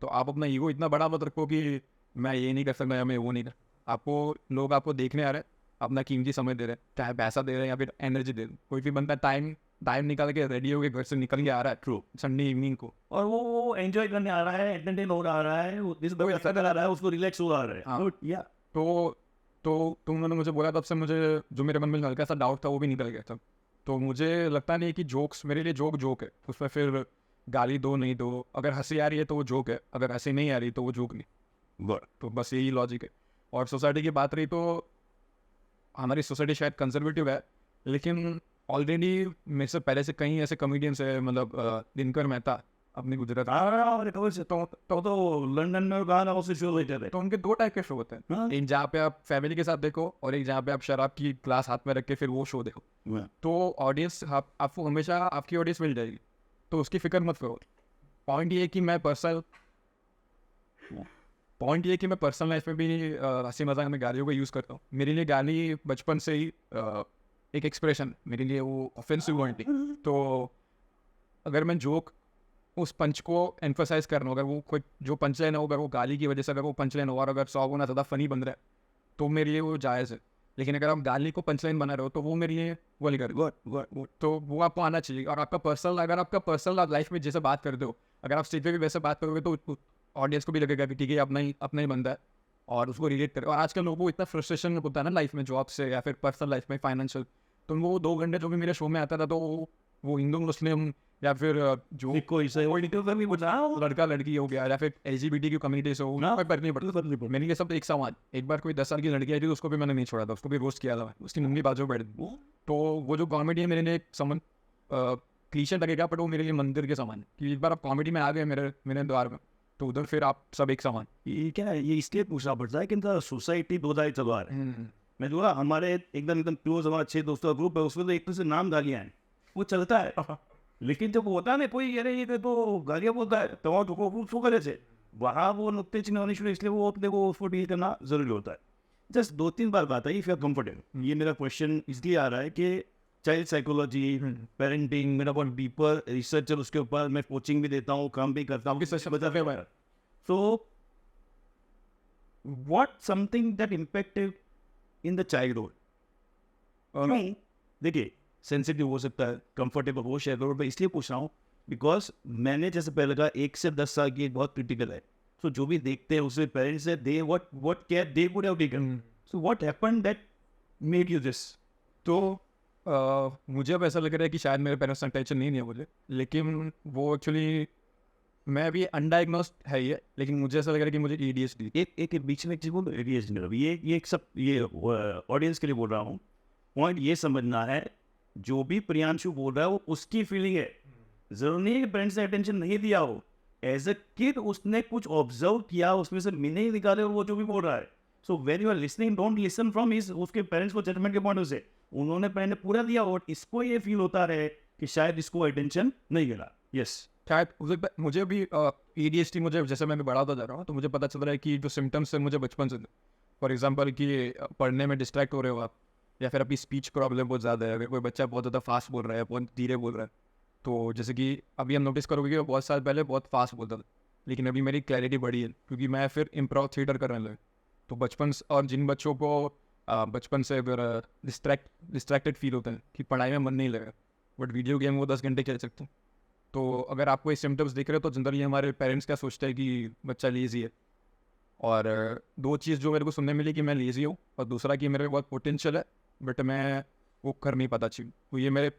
तो आप अपना ईगो इतना बड़ा मत रखो कि मैं ये नहीं कर सकता या मैं वो नहीं कर। आपको लोग आपको देखने आ रहे हैं, अपना कीमती समय दे रहे हैं, चाहे पैसा दे रहे हैं या फिर एनर्जी दे रहे हैं। कोई भी बंदा टाइम निकाल के रेडी होकर घर से निकल के आ रहा है ट्रू संडे इवनिंग को, और वो एंजॉय करने आ रहा है, एंटरटेन हो रहा है, वो ऐसा कर रहा है, उसको रिलैक्स हो रहा है। हाँ। या तो उन्होंने मुझे बोला, तब से मुझे जो मेरे मन में हल्का सा डाउट था वो भी निकल गया था। तो मुझे लगता नहीं कि जोक्स मेरे लिए जोक है, उसमें फिर गाली दो नहीं दो, अगर हंसी आ रही है तो वो जोक है, अगर हंसी नहीं आ रही तो वो जोक नहीं। तो बस यही लॉजिक है। और सोसाइटी की बात रही तो हमारी सोसाइटी शायद कंजर्वेटिव है, लेकिन ऑलरेडी मेरे से पहले से कई ऐसे कॉमेडियंस है, मतलब दिनकर मेहता अपनी गुजरात। अरे कब से तो लंदन में कहा ना उसे शो लेते थे। तो उनके 2 टाइप के शो होते हैं, हाँ। एक जहाँ पे आप फैमिली के साथ देखो और एक जहाँ पे आप शराब की ग्लास हाथ में रख के फिर वो शो देखो। तो ऑडियंस आपको हमेशा आपकी ऑडियंस मिल जाएगी, तो उसकी फिक्र मत करो। पॉइंट ये है कि मैं पर्सनल लाइफ में भी हंसी मजाक में गालियों का यूज़ करता हूँ। मेरे लिए गाली बचपन से ही एक एक्सप्रेशन, मेरे लिए वो ऑफेंसिव वर्ड नहीं। तो अगर मैं जोक उस पंच को एम्फोसाइज कर रहा हूँ, अगर वो कोई जो पंच लाइन हो, अगर वो गाली की वजह से अगर वो पंच लाइन हो और अगर 100 गुना ज़्यादा फनी बन रहा है, तो मेरे लिए वो जायज़ है। लेकिन अगर आप गाली को पंच लाइन बना रहे हो तो वो मेरे लिए वल्गर, तो वो आपको आना चाहिए। और अगर आपका पर्सनल लाइफ में जैसे बात करते हो, अगर आप स्टेज पे भी वैसे बात करोगे तो ऑडियंस को भी लगेगा कि ठीक है अपना ही बंदा है और उसको रिलेट करे। और आजकल लोगों को इतना फ्रस्ट्रेशन होता है ना लाइफ में, जॉब से या फिर पर्सनल लाइफ में फाइनेंशियल, तो वो 2 घंटे जो भी मेरे शो में आता था तो वो हिंदू मुस्लिम या फिर जो कोई से लड़का लड़की हो गया या फिर LGBT की कम्युनिटी से हो, कोई फर्क नहीं पड़ता। मैंने ये सब एक समान, एक बार कोई 10 साल की लड़की आई थी तो उसको भी मैंने नहीं छोड़ा था, उसको भी रोस्ट किया था, उसकी मम्मी बाजू बैठ थी। तो वो जो कॉमेडी है मेरे लिए एक समन क्लीशे लगेगा, बट वो मेरे लिए मंदिर के समान है कि एक बार आप कॉमेडी में आ गए मेरे द्वार में, तो उधर फिर आप सब एक समान। ये क्या है, ये इसलिए पूछना पड़ता है कि सोसाइटी 2 दाई चलवा रहे हैं। मैं जो हमारे एकदम क्लोज हमारा 6 दोस्तों का ग्रुप है, उसमें तो एक दूसरे नाम गालियाँ हैं, वो चलता है। लेकिन जब होता है ना कोई अरे ये तो गालियाँ बोलता है तो उसको करे से वहाँ वो नुकते चिन्ह होने शुरू, इसलिए वो अपने को उसको डील करना जरूरी होता है। जस्ट 2-3 बार बात आई, फिर कंफर्टेबल। ये मेरा क्वेश्चन इसलिए आ रहा है कि चाइल्ड साइकोलॉजी, पेरेंटिंग, मेरा बहुत डीपर रिसर्च है उसके ऊपर, मैं कोचिंग भी देता हूँ, काम भी करता हूँ। So, what something that impacted in the childhood? क्यों? देखिए सेंसिटिव हो सकता है, कंफर्टेबल हो शेयर करो, मैं इसलिए पूछ रहा हूँ बिकॉज मैंने जैसे पहले कहा 1 से 10 साल की बहुत क्रिटिकल है। सो जो भी देखते हैं उसमें पेरेंट्स है, they what care they would have taken. So what happened that made you this? तो मुझे अब ऐसा लग रहा है कि शायद मेरे पेरेंट्स ने टेंशन नहीं दिया मुझे, लेकिन वो एक्चुअली मैं अभी अनडायग्नोस्ड है ये, लेकिन मुझे ऐसा लग रहा है कि मुझे ADHD। एक बीच में एक चीज बोल, ADHD ये सब ये ऑडियंस के लिए बोल रहा हूँ। पॉइंट ये समझना है, जो भी प्रियांशु बोल रहा है वो उसकी फीलिंग है, जरूरी नहीं है कि पेरेंट्स ने अटेंशन नहीं दिया हो। एज अ किड उसने कुछ ऑब्जर्व किया, उसमें से मीनिंग निकाले और वो जो भी बोल रहा है। So when you are listening, don't listen from his उसके पेरेंट्स को जजमेंट के पॉइंट से, उन्होंने पहले पूरा दिया और इसको ये फील होता रहे कि शायद इसको अटेंशन नहीं मिला। यस, शायद मुझे भी ADHD, मुझे जैसे मैं भी बड़ा होता जा रहा हूँ तो मुझे पता चल रहा है कि जो सिम्टम्स है मुझे बचपन से, फॉर एग्जांपल कि पढ़ने में डिस्ट्रैक्ट हो रहे हो आप, या फिर आपकी स्पीच प्रॉब्लम बहुत ज़्यादा है, अगर कोई बच्चा बहुत ज़्यादा फास्ट बोल रहा है, बहुत धीरे बोल रहा है, तो जैसे कि अभी हम नोटिस करोगे कि बहुत साल पहले बहुत फास्ट बोलता था, लेकिन अभी मेरी क्लैरिटी बढ़ी है क्योंकि मैं फिर इम्प्रोव थिएटर करने लगा। तो बचपन और जिन बच्चों को बचपन से अगर डिस्ट्रैक्टेड फील होता है कि पढ़ाई में मन नहीं लगा, बट वीडियो गेम वो 10 घंटे खेल सकते हैं, तो अगर आपको ये सिम्टम्स दिख रहे हो तो जनरली हमारे पेरेंट्स क्या सोचते हैं कि बच्चा लेज़ी है। और 2 चीज़ जो मेरे को सुनने मिली कि मैं लेज़ी हूँ, और दूसरा कि मेरे में बहुत पोटेंशियल है बट मैं वो कर नहीं पाता चीज़। तो ये मेरे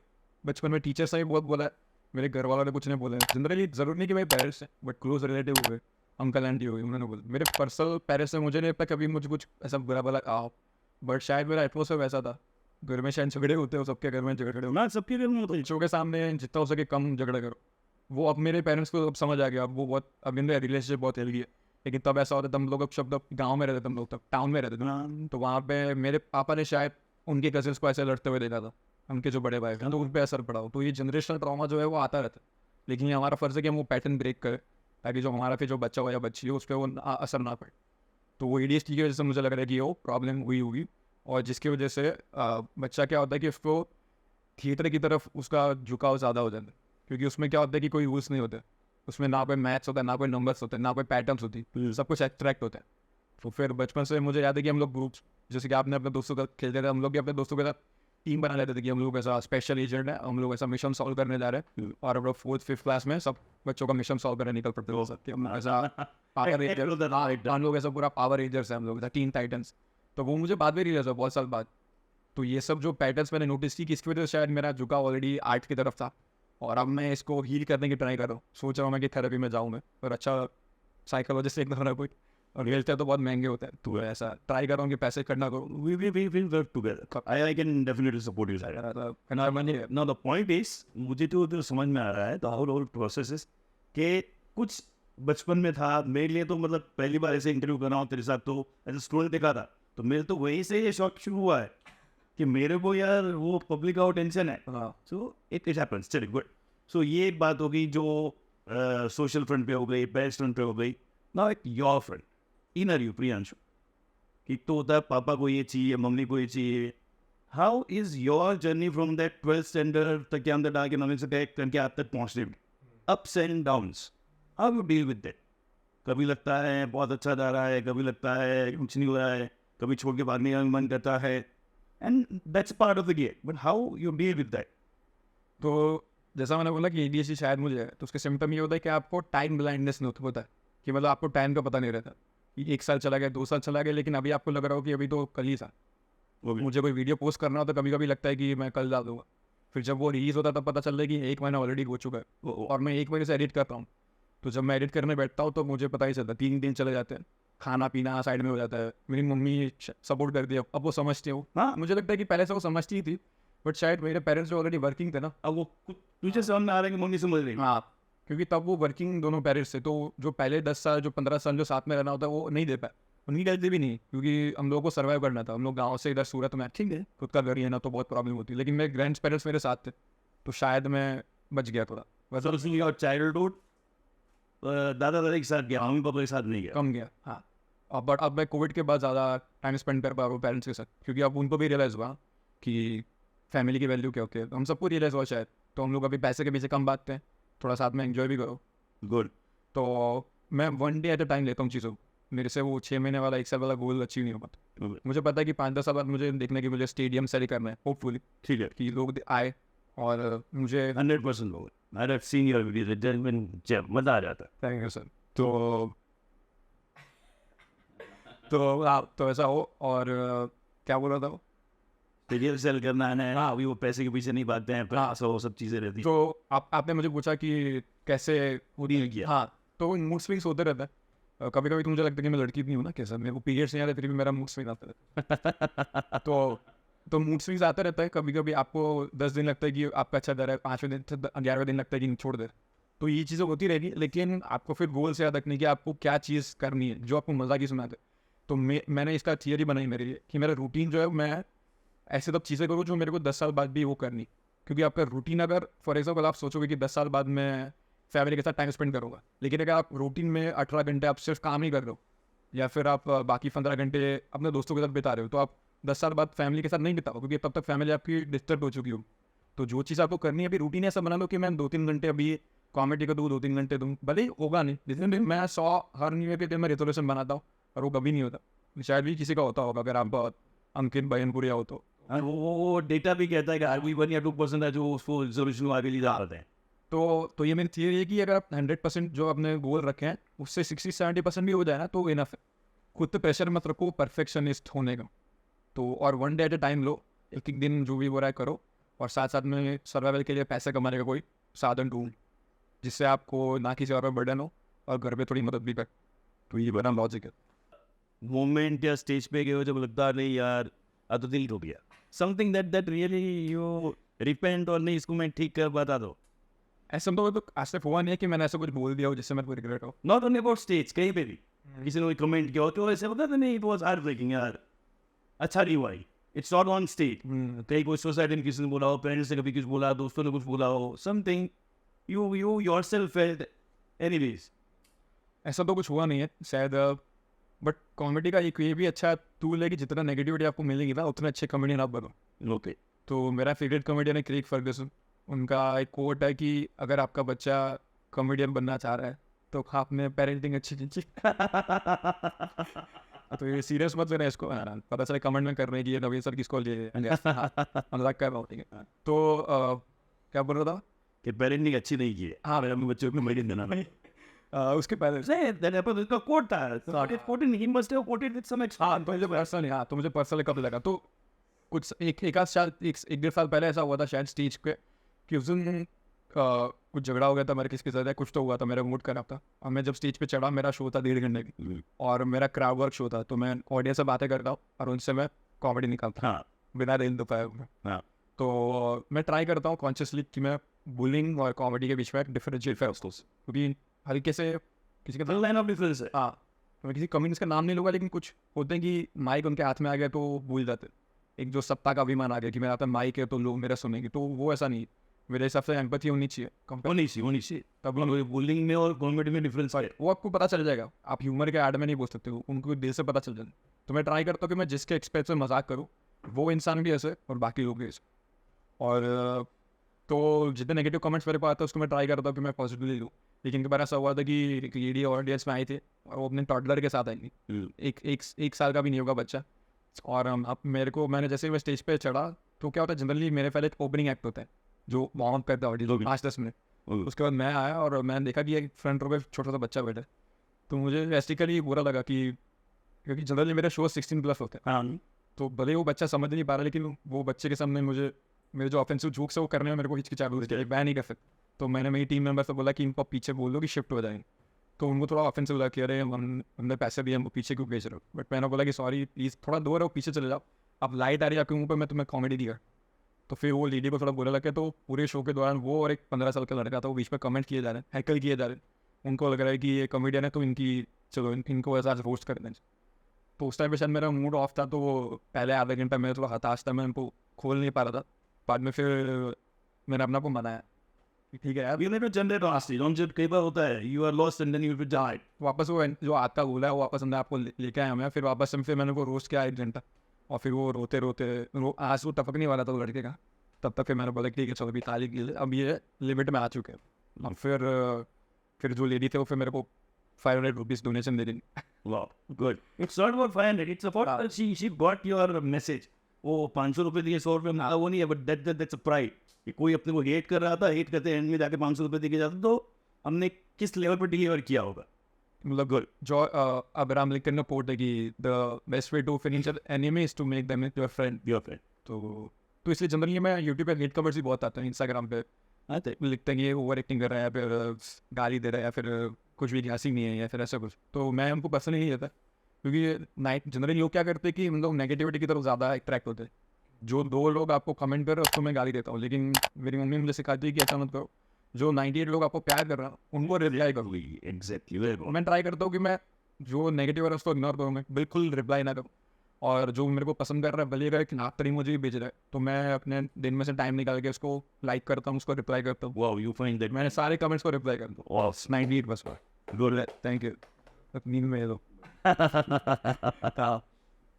बचपन में टीचर्स ने भी बहुत बोला है, मेरे घर वालों ने कुछ नहीं बोला है। जनरली ज़रूर नहीं कि मेरे पेरेंट्स हैं, बट क्लोज रिलेटिव हो गए, अंकल आंटी हो गए, उन्होंने बोला। मेरे पर्सनल पेरेंट्स से मुझे नहीं लगता कभी मुझे कुछ ऐसा बुरा भला कहा हो, बट शायद मेरा एटमोसफेयर वैसा था। घर में शायद झगड़े होते हो, सबके घर में झगड़े हो, ना सबके घर में होता है। बच्चों के सामने जितना हो सके कम झगड़ा करो। वो अब मेरे पेरेंट्स को अब समझ आ गया, अब वो बहुत, अब इनका रिलेशनशिप बहुत हेल्दी है। लेकिन तब ऐसा होता था, हम लोग अब शब्द गाँव में रहते थे, हम लोग तब टाउन में रहते थे, तो वहाँ पे मेरे पापा ने शायद उनके कजिन्स को ऐसे लड़ते हुए देखा था, उनके जो बड़े भाई थे, तो उन पर असर पड़ा हो। तो ये जनरेशनल ट्रॉमा जो है वो आता रहता है, लेकिन ये हमारा फ़र्ज़ है कि हम वो पैटर्न ब्रेक करें ताकि जो हमारा फिर जो बच्चा हो या बच्ची हो उस पर वो असर ना पड़े। तो वो ADHD की वजह से मुझे लग रहा है कि वो प्रॉब्लम हुई होगी, और जिसकी वजह से बच्चा क्या होता है कि उसको थिएटर की तरफ उसका झुकाव ज़्यादा हो जाता है, क्योंकि उसमें क्या होता है कि कोई रूल्स नहीं होते, उसमें ना कोई मैथ्स होता है, ना कोई नंबर्स होते हैं, ना कोई पैटर्न्स होती, सब कुछ एब्स्ट्रैक्ट होता है। तो फिर बचपन से मुझे याद है कि हम लोग ग्रुप्स, जैसे कि आपने अपने दोस्तों के साथ खेलते थे, हम लोग भी अपने दोस्तों के साथ टीम बना लेते थे कि हम लोग ऐसा स्पेशल एजेंट है, हम लोग ऐसा मिशन सॉल्व करने जा रहे हैं, और हम लोग 4th-5th क्लास में सब बच्चों का मिशन सॉल्व करने निकल पड़ते थे। हम ऐसा पावर रेंजर्स, हम लोग ऐसा पूरा पावर रेंजर्स है, हम लोग ऐसा टीन टाइटन्स। तो वो मुझे बाद में रियलाइज हुआ बहुत साल बाद। तो ये सब जो पैटर्न्स मैंने नोटिस की कि इसकी वजह से शायद मेरा झुकाव ऑलरेडी आर्ट की तरफ था, और अब मैं इसको हील करने की ट्राई कर रहा हूँ। सोच रहा हूँ मैं कि थेरेपी में जाऊँ मैं, और अच्छा साइकोलॉजिस्ट एक दफा कोई, और मिलते हैं तो बहुत महंगे होते हैं, तो ऐसा ट्राई कर रहा हूँ कि पैसे करना करूँ। we will work together. I can definitely support you, sir. Now the point is, मुझे तो समझ में आ रहा है the whole process is कि कुछ बचपन में था मेरे लिए, तो मतलब पहली बार ऐसे इंटरव्यू कर रहा हूँ तेरे साथ, तो एज ए स्टूडेंट देखा था, तो मेरे तो वहीं से ये शौक शुरू हुआ है कि मेरे को यार वो पब्लिक का टेंशन है। हाँ सो इट हैपेंस, चलिए गुड। सो ये एक बात हो गई जो सोशल फ्रंट पे हो गई, पेरेंट्स फ्रंट पे हो गई। नाउ एक your front, inner you Priyanshu, कि तो होता है पापा को ये चाहिए, मम्मी को ये चाहिए। How is your journey from that 12th standard तक के अंदर डाल के मम्मी से कनेक्ट करके आप तक पहुँचने में, ups and downs, how you deal with that? कभी लगता है बहुत अच्छा जा रहा है, कभी लगता है कुछ नहीं हो रहा है, कभी छोड़ के भागने का मन करता है, and that's part of the game, but how you deal with that? तो जैसा मैंने बोला कि ADHD शायद मुझे है, तो उसके सिम्टम ये होता है कि आपको टाइम ब्लाइंडनेस होता है, कि मतलब आपको टाइम का पता नहीं रहता कि 1 साल चला गया, 2 साल चला गया, लेकिन अभी आपको लग रहा हो कि अभी तो कल ही था। मुझे कोई वीडियो पोस्ट करना होता, कभी कभी लगता है कि मैं कल डाल दूंगा, फिर जब वो रिलीज होता है तब पता चल रहा है कि 1 महीना ऑलरेडी हो चुका है, और मैं 1 महीने से एडिट कर रहा हूँ। तो जब मैं एडिट करने बैठता हूँ तो मुझे पता ही चलता, 3 दिन चले जाते हैं, खाना पीना साइड में हो जाता है। मेरी मम्मी सपोर्ट करती है, अब वो समझती हो। हाँ, मुझे लगता है कि पहले से वो समझती ही थी, बट शायद मेरे पेरेंट्स जो ऑलरेडी वर्किंग थे ना, अब वो तुझे समझ में आ रहा है कि मम्मी समझ रही है। हाँ, क्योंकि तब वो वर्किंग दोनों पेरेंट्स थे, तो जो पहले 10 साल जो 15 साल जो साथ में रहना होता है वो नहीं दे पाए, उनकी गलती भी नहीं, क्योंकि हम लोगों को सर्वाइव करना था। हम लोग गाँव से इधर सूरत में, ठीक है खुद का घर ही है ना, तो बहुत प्रॉब्लम होती है, लेकिन मेरे ग्रैंड पेरेंट्स मेरे साथ थे, तो शायद मैं बच गया थोड़ा, बस So, so your childhood, दादा दादी के साथ गया, मम्मी पापा के साथ नहीं गया। कम गया। हाँ, बट अब मैं कोविड के बाद ज़्यादा टाइम स्पेंड कर पा रहा हूँ पेरेंट्स के साथ, क्योंकि अब उनको भी रियलाइज़ हुआ कि फैमिली की वैल्यू क्या होती है। हम सबको रियलाइज़ हुआ शायद, तो हम लोग अभी पैसे के पीछे कम भागते हैं, थोड़ा साथ में एंजॉय भी करो। गुड। तो मैं 1 डे एट अ टाइम लेता हूँ चीज़ों को। मेरे से वो 6 महीने वाला 1 साल वाला गोल अचीव नहीं हो पाता। मुझे पता है कि 5-10 साल बाद मुझे देखने की, मुझे स्टेडियम सेल करना है, होपफुली, ठीक है, कि लोग आए और मुझे 100% लोग। I have seen your videos, मजा आ जाता है। Thank you sir. तो आप तो ऐसा हो, और क्या बोल रहा था वो? स्टेडियम सेल करना है, हाँ, अभी वो पैसे के पीछे नहीं भागते हैं, हाँ। सो सब चीजें रहती हैं। तो आपने मुझे पूछा कि कैसे पूरी किया। हाँ, तो मूड स्विंग्स होते रहता है। कभी कभी तो मुझे लगता है कि मैं लड़की नहीं हूँ ना, कैसा मेरे को पीरियड्स नहीं आ रहे, फिर भी मेरा मूड स्विंग आता रहता है। तो मूड स्विंग्स आता रहता है। कभी कभी आपको 10 दिन लगता है कि आपका अच्छा जा रहा है, 5वें दिन से 11वें दिन लगता है कि छोड़ दे। तो ये चीज़ें होती रहेगी, लेकिन आपको फिर गोल से याद रखनी कि आपको क्या चीज़ करनी है जो आपको मज़ा की सुनाते। तो मैंने इसका थियरी बनाई मेरे लिए कि मेरा रूटीन जो है, मैं ऐसे तब चीज़ें करूँ जो मेरे को 10 साल बाद भी वो करनी। क्योंकि आपका रूटीन, अगर फॉर एग्जाम्पल आप सोचोगे कि 10 साल बाद मैं फैमिली के साथ टाइम स्पेंड करूँगा, लेकिन अगर आप रूटीन में 18 घंटे आप सिर्फ काम ही कर रहे हो, या फिर आप बाकी 15 घंटे अपने दोस्तों के साथ बिता रहे हो, तो आप 10 साल बाद फैमिली के साथ नहीं बिताओ, क्योंकि तब तक फैमिली आपकी डिस्टर्ब हो चुकी हो। तो जो चीज़ आपको करनी है, अभी रूटीन ऐसा बना लो कि मैं 2-3 घंटे अभी कॉमेडी का दूँ, 2-3 घंटे दूँ, भले ही होगा नहीं, जितने मैं 100 हर न्यू ईयर के दिन मैं रेजोल्यूशन बनाता हूँ, और वो कभी नहीं होता। शायद भी किसी का होता होगा, अगर आप अंकित बयानपुरिया हो तो। और वो डेटा भी कहता है कि आर 1 या 2% है जो उसको रिजोल्यूशन आगे ले जाते हैं। तो ये मेरी थियरी है कि अगर आप 100% जो अपने गोल रखे हैं उससे 60-70% भी हो जाए ना, तो इनफ है। खुद पे प्रेशर मत रखो परफेक्शनिस्ट होने का। तो और 1 डे एट अ टाइम लो, एक एक दिन जो भी हो रहा है करो, और साथ साथ में सर्वाइवल के लिए पैसे कमाने का कोई साधन ढूंढ, जिससे आपको ना किसी और पर बर्डन हो और घर पे थोड़ी मदद भी कर। तो ये बना लॉजिक है। मोमेंट या स्टेज पे गए हो जब लगता है नहीं यार अब तो दिल हो गया, something that really you repent, और नहीं इसको मैं ठीक कर, बता दो। ऐसा तो आज तक हुआ नहीं है कि मैंने ऐसा कुछ बोल दिया हो जिससे मेरे को रिग्रेट हो। नॉट ओनली अबाउट स्टेज, कहीं पे भी किसी ने कमेंट किया हो तो ऐसे बता नहीं इट वाज हार्ट ब्रेकिंग यार, अच्छा नहीं हुआ। इट्स नॉट ऑन स्टेज, कहीं कोई सोसाइटी में किसी ने बोला हो, पेरेंट्स ने कभी कुछ बोला, दोस्तों ने कुछ बोला हो, something you yourself felt anyways. ऐसा तो कुछ हुआ नहीं है शायद, बट कॉमेडी का एक ये भी अच्छा टूल है कि जितना नेगेटिविटी आपको मिलेगी ना, उतने अच्छे कॉमेडियन आप बनो। ओके। तो मेरा फेवरेट कॉमेडियन है क्रेग फर्गसन। उनका एक कोट है कि अगर आपका बच्चा कॉमेडियन बनना चाह रहा है तो आपने पेरेंटिंग अच्छी कीजिए। तो ये सीरियस मत लेना इसको, पता चले कमेंट में कर रहे हैं कि ये नवीन सर किसको लिए मजाक कर रहा हूँ, ठीक है। तो क्या बोल रहा था कि पेरेंटिंग अच्छी नहीं की है, हाँ, अपने बच्चों को मेडिन देना नहीं। उसके पहले उसका कोट था, he must have quoted with some extra. हाँ, तो मुझे पर्सनली कब लगा, तो कुछ एक आध साल, 1-1.5 साल पहले ऐसा हुआ था शायद स्टेज पे, कि उस दिन कुछ झगड़ा हो गया था मेरे किसके साथ है, कुछ तो हुआ था, मेरा मूड खराब था, और मैं जब स्टेज पे चढ़ा, मेरा शो था 1.5 घंटे की, और मेरा क्राउड वर्क शो था, तो मैं ऑडियंस से बातें करता हूँ और उनसे मैं कॉमेडी निकालता हूँ हाँ बिना दिल दुखाए हुए। हाँ तो मैं ट्राई करता हूँ कॉन्शियसली कि मैं बुलिंग और कॉमेडी के बीच में एक डिफरेंशिएट है उसको, क्योंकि हल्के से किसी का लाइन ऑफ डिफरेंस है। हाँ, तो मैं किसी कम्युनिस्ट का नाम नहीं लूँगा, लेकिन कुछ होते हैं कि माइक उनके हाथ में आ गया तो वो भूल जाते हैं। एक जो सत्ता का अभिमान आ गया कि मेरे हाथ में माइक है तो लोग मेरा सुनेंगे, तो वो ऐसा नहीं है। मेरे हिसाब से एम्पैथी होनी चाहिए होनी चाहिए। तब बुलिंग में और कॉमेडी में डिफरेंस है। वो आपको पता चल जाएगा। आप ह्यूमर के ऐड में नहीं बोल सकते हो, उनको दिल से पता चल जाए। तो मैं ट्राई करता हूँ कि मैं जिसके एक्सपेक्ट से मजाक करूँ वो इंसान भी ऐसे और बाकी लोग भी ऐसे। और तो जितने नेगेटिव कमेंट्स मेरे पास आते हैं उसको मैं ट्राई करता हूँ कि मैं पॉजिटिवली लूँ। लेकिन एक बार ऐसा हुआ था कि एक लेडी ऑडियंस में आई थी और वो अपने टॉडलर के साथ आई थी, एक साल का भी नहीं होगा बच्चा। और अब मैंने जैसे ही मैं स्टेज पे चढ़ा तो क्या होता है, जनरली मेरे पहले एक ओपनिंग एक्ट होता है जो वार्म अप करता है ऑडियंस 5-10 मिनट। उसके बाद मैं आया और मैंने देखा कि एक फ्रंट रो पे छोटा सा बच्चा बैठा है। तो मुझे एस्टिकली बुरा लगा कि क्योंकि जनरली मेरे शो 16+ होते हैं, हाँ, तो भले वो बच्चा समझ नहीं पा रहा, लेकिन वो बच्चे के सामने मुझे मेरे जो ऑफेंसिव जोक्स है वो करने में मेरे को हिचकिचाहट हो रही है, मैं नहीं कर सकता। तो मैंने मेरी टीम मेंबर से बोला कि इनको पीछे बोल दो कि शिफ्ट हो जाएंगे। तो उनको थोड़ा ऑफेंसिव लगा कि अरे हमने पैसे दिए, हमको पीछे क्यों भेज रहे हो। बट मैंने बोला कि सॉरी प्लीज़ थोड़ा दूर रहो, पीछे चले जाओ, अब लाइट आ रही है आपके मुँह पर, मैं तुम्हें कॉमेडी दिया। तो फिर वो लेडी को थोड़ा बुरा लगा। तो पूरे शो के दौरान वो और एक 15 साल का लड़का था, वो बीच में कमेंट किए जा रहे हैं, हैकल किए जा रहे हैं। उनको लग रहा है कि ये कॉमेडियन है तो चलो इनको ऐसा रोस्ट कर दें। तो उस टाइम पे शायद मेरा मूड ऑफ था, तो वो पहले आधा घंटा मैं थोड़ा हताश था, मैं उनको खोल नहीं पा रहा था। बाद में फिर मैंने अपना को मनाया कि ठीक है यार, you never generate honesty. Don't just कई बार होता है you are lost and then you will die. वापस वो जो आग का गोला है वो वापस हमने आपको लेके आया मैं। फिर वापस फिर मैंने वो रोस्ट किया 1 घंटा, और फिर वो रोते रोते आज वो टपकने वाला था वो लड़के का। तब तक फिर मैंने बोला ठीक है चलो अभी ताली की अब ये लिमिट में आ चुके हैं। और फिर जो लेडी थे वो फिर मेरे को 500 rupees donation they the. Wow, good. It's not about 500. It's about she got your message. वो 500 रुपये दिए 100 रुपये में वो नहीं है, बट that's a pride. कि कोई अपने को हेट कर रहा था, हेट करते एंड में जाके 500 रुपये दिए जाते, तो हमने किस लेवल पर डिलीवर किया होगा। मतलब गुड जो अब्राहम लिंकन ने कोट है कि the best way to finish an enemy is to make them your friend. तो इसलिए जनरली मैं यूट्यूब पे हेट कमेंट्स भी बहुत आते हैं, इंस्टाग्राम पे आते लिखते हैं कि ये ओवर एक्टिंग कर रहा है, फिर गाली दे रहा है, या फिर कुछ भी हंसी नहीं है, या फिर ऐसा कुछ। तो मैं उनको पसंद नहीं लेता, क्योंकि जनरली लोग क्या करते हैं कि मतलब नेगेटिविटी की तरफ ज़्यादा अट्रैक्ट होते हैं। जो 2 लोग आपको कमेंट कर रहे हैं उसको मैं गाली देता हूँ, लेकिन मेरी मम्मी मुझे सिखाती है कि ऐसा मत करो। जो 98 लोग आपको प्यार कर रहे हैं उनको रिप्लाई करो। एग्जैक्टली मैं ट्राई करता हूँ कि मैं जो नेगेटिव है उसको इग्नोर करूँ, मैं बिल्कुल रिप्लाई ना करूँ। और जो मेरे को पसंद कर रहा है, भले अगर एक नातरी मुझे भी भेज रहा है, तो मैं अपने दिन में से टाइम निकाल के उसको लाइक करता हूँ, उसको रिप्लाई करता हूँ। Wow, you find that मैंने सारे कमेंट्स को रिप्लाई करता हूँ। Wow. 98 बस good. Thank you. नींद में दो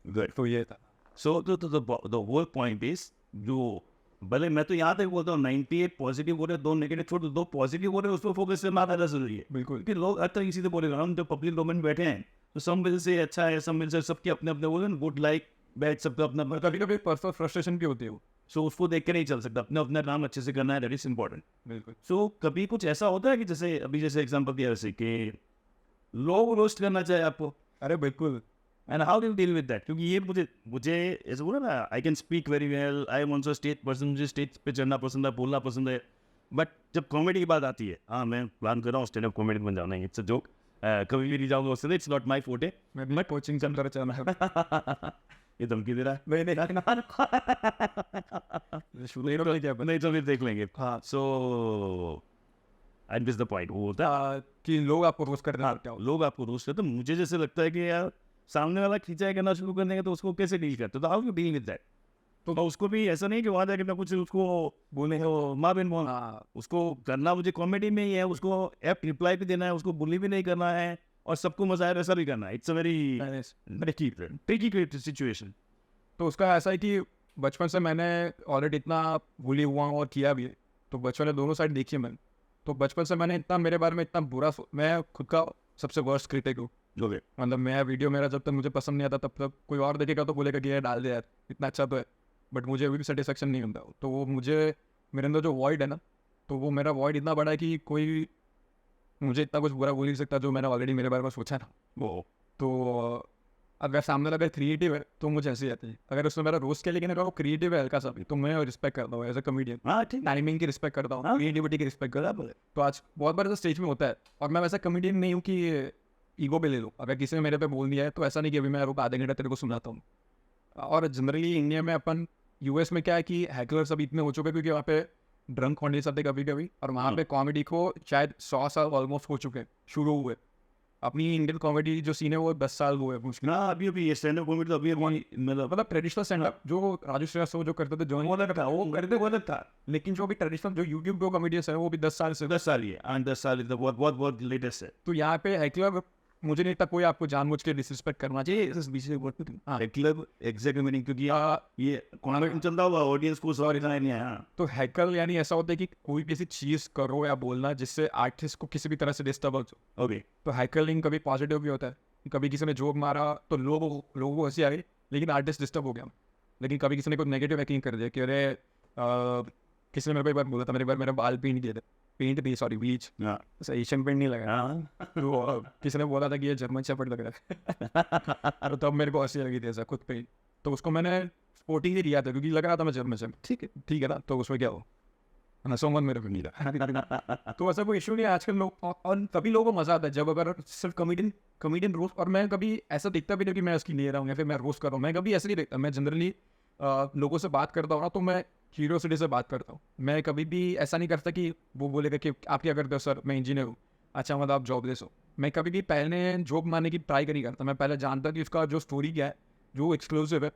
Good. तो ये था। So the whole point is जो भले मैं तो यहाँ तक बोलता हूँ 98 पॉजिटिव हो रहे 2 नेगेटिव छोड़ 2 पॉजिटिव हो रहे उस पर फोकस करना ज़्यादा जरूरी है। बिल्कुल। क्योंकि लोग हर तरह से बोले हम जब पब्लिक डोमेन बैठे हैं तो सम वजह से अच्छा है, सम वजह से सबके अपने अपने बोले गुड लाइक बैड सबका अपना अपना। कभी कभी पर्सनल फ्रस्ट्रेशन भी होती है वो। सो उसको देख के नहीं चल सकता, अपने अपना काम अच्छे से करना है, दैट इज इंपॉर्टेंट। बिल्कुल। सो कभी कुछ ऐसा होता है कि जैसे अभी जैसे एग्जांपल दिया वैसे कि लोग रोस्ट करना चाहे आपको, अरे बिल्कुल। And how do deal with that? क्योंकि ये मुझे ऐसा बोला ना, I can speak very well, I am also stage person, मुझे स्टेज पे चढ़ना पसंद है, बोलना पसंद है, बट जब कॉमेडी की बात आती है, हाँ मैं प्लान कर रहा हूँ स्टैंड अप कॉमेडी बन जाना है, इट्स अ जोक, कभी भी नहीं जाऊँगा उससे, इट्स नॉट माई फोटे। मैं कोचिंग सेंटर चलना है। ये धमकी दे रहा है। नहीं नहीं तो फिर देख लेंगे। हाँ। सो आई मिस द पॉइंट। वो होता है कि लोग आपको रोस्ट करते हैं क्या? लोग आपको रोस्ट करते, मुझे जैसे लगता है कि यार सामने वाला खींचाई करना शुरू कर देंगे तो उसको कैसे डील करते, तो how you deal with that? तो उसको भी ऐसा नहीं कि वहाँ जाके मैं कुछ उसको बोले हो माँ बहन बोल, उसको करना मुझे कॉमेडी में ही है, उसको ऐप रिप्लाई भी देना है, उसको बुली भी नहीं करना है, और सबको मजा आए वैसा भी करना है। It's a very tricky situation. तो उसका ऐसा है कि बचपन से मैंने ऑलरेडी इतना बुली हुआ हूँ और किया भी है, तो बचपन में दोनों साइड देखी है मैंने। तो बचपन से मैंने इतना मेरे बारे में इतना बुरा, मैं खुद का सबसे वर्स्ट क्रिटिक हूँ। मतलब मैं वीडियो मेरा जब तक मुझे पसंद नहीं आता तब तक कोई और देखेगा तो बोलेगा कि ये डाल दे यार, इतना अच्छा तो है, बट मुझे अभी भी सेटिस्फेक्शन नहीं होता। तो वो मेरे अंदर जो वॉइड है ना, तो वो मेरा वॉइड इतना बड़ा है कि कोई मुझे इतना कुछ बुरा बोल नहीं सकता जो मैंने ऑलरेडी मेरे बारे में सोचा था वो। तो अगर सामने अगर क्रिएटिव है तो मुझे ऐसे आती है, अगर उसमें मेरा रोस्ट किया लेकिन अगर वो क्रिएटिव है हल्का सा भी, तो मैं रिस्पेक्ट करता हूँ एज अ कॉमेडियन। हाँ ठीक, टाइमिंग की रिस्पेक्ट करता हूँ, क्रिएटिविटी की रिस्पेक्ट करता हूँ। तो आज बहुत बार ऐसा स्टेज में होता है, और मैं वैसा कॉमेडियन नहीं हूँ कि ईगो पे ले लो। अगर किसी ने मेरे पे बोल दिया है तो ऐसा नहीं कि अभी मैं आधे घंटे तेरे को सुनाता हूँ। और जनरली इंडिया में अपन, यूएस में क्या है कि हैकलर्स अभी इतने हो चुके हैं क्योंकि वहाँ पे ड्रंक होने सकते कभी कभी, और वहाँ पे कॉमेडी को शायद 100 साल ऑलमोस्ट हो चुके हैं शुरू हुए। अपनी इंडियन कॉमेडी जो सीन है वो 10 साल हुए मुश्किल। ना अभी ये स्टैंड अप कॉमेडी तो अभी मतलब ट्रेडिशनल स्टैंड अप जो राजू श्रीवास्तव जो करते थे, जो वो अलग था, वो करते वो अलग था। लेकिन जो भी ट्रेडिशनल जो यूट्यूब पे कॉमेडियंस है वो भी 10 साल से। 10 साल ही है, 10 साल तो बहुत लेटेस्ट है। तो यहाँ पे हेकलर, मुझे नहीं लगता कोई आपको जानबूझ के डिसरिस्पेक्ट करना चाहिए इस बीच में बोलते थे। हाँ, क्लब एग्जैक्ट मीनिंग, क्योंकि ये कॉन्वेंट चलता हुआ ऑडियंस को सॉरी नहीं है। हाँ, तो हैकल यानी ऐसा होता है कि कोई भी ऐसी चीज करो या बोलना जिससे आर्टिस्ट को किसी भी तरह से डिस्टर्बेंस हो। ओके, तो हैकलिंग कभी पॉजिटिव भी होता है, कभी किसी ने जोक मारा तो लोगों को हंसी आ गई लेकिन आर्टिस्ट डिस्टर्ब हो गया। लेकिन कभी किसी ने कोई नेगेटिव हैकिंग कर दिया कि अरे किसी ने मेरे को एक बार बोला था, मेरे बार मेरे बाल पेंट किए थे, पेंट भी सॉरी ब्लीच, हाँ एशियन पेंट नहीं लगा। हाँ तो किसी ने बोला था कि ये जर्मन शेफर्ड लग रहा है तो तब मेरे को हंसी लगी थी ऐसा खुद पे ही। तो उसको मैंने स्पोर्टिंग ही लिया था क्योंकि लग रहा था मैं जर्मन शेफर्ड, ठीक है ना, तो उसमें क्या हो हंसोंगा मेरे को नहीं था। तो ऐसा कोई इशू नहीं है आजकल लोग, और तभी लोगों को मजा आता है जब अगर सिर्फ कॉमेडियन रोस्ट, और मैं कभी ऐसा दिखता भी नहीं कि मैं उसकी ले रहा हूँ या फिर मैं रोस्ट कर रहा हूँ, मैं कभी ऐसा नहीं देखता। मैं जनरली लोगों से बात करता हूँ ना तो मैं क्यूरियोसिटी से बात करता हूँ। मैं कभी भी ऐसा नहीं करता कि वो बोलेगा कि आप क्या करते हो सर, मैं इंजीनियर हूँ, अच्छा मतलब आप जॉबलेस हो। मैं कभी भी पहले जोक मारने की ट्राई नहीं करता, मैं पहले जानता कि उसका जो स्टोरी क्या है, जो एक्सक्लूसिव है,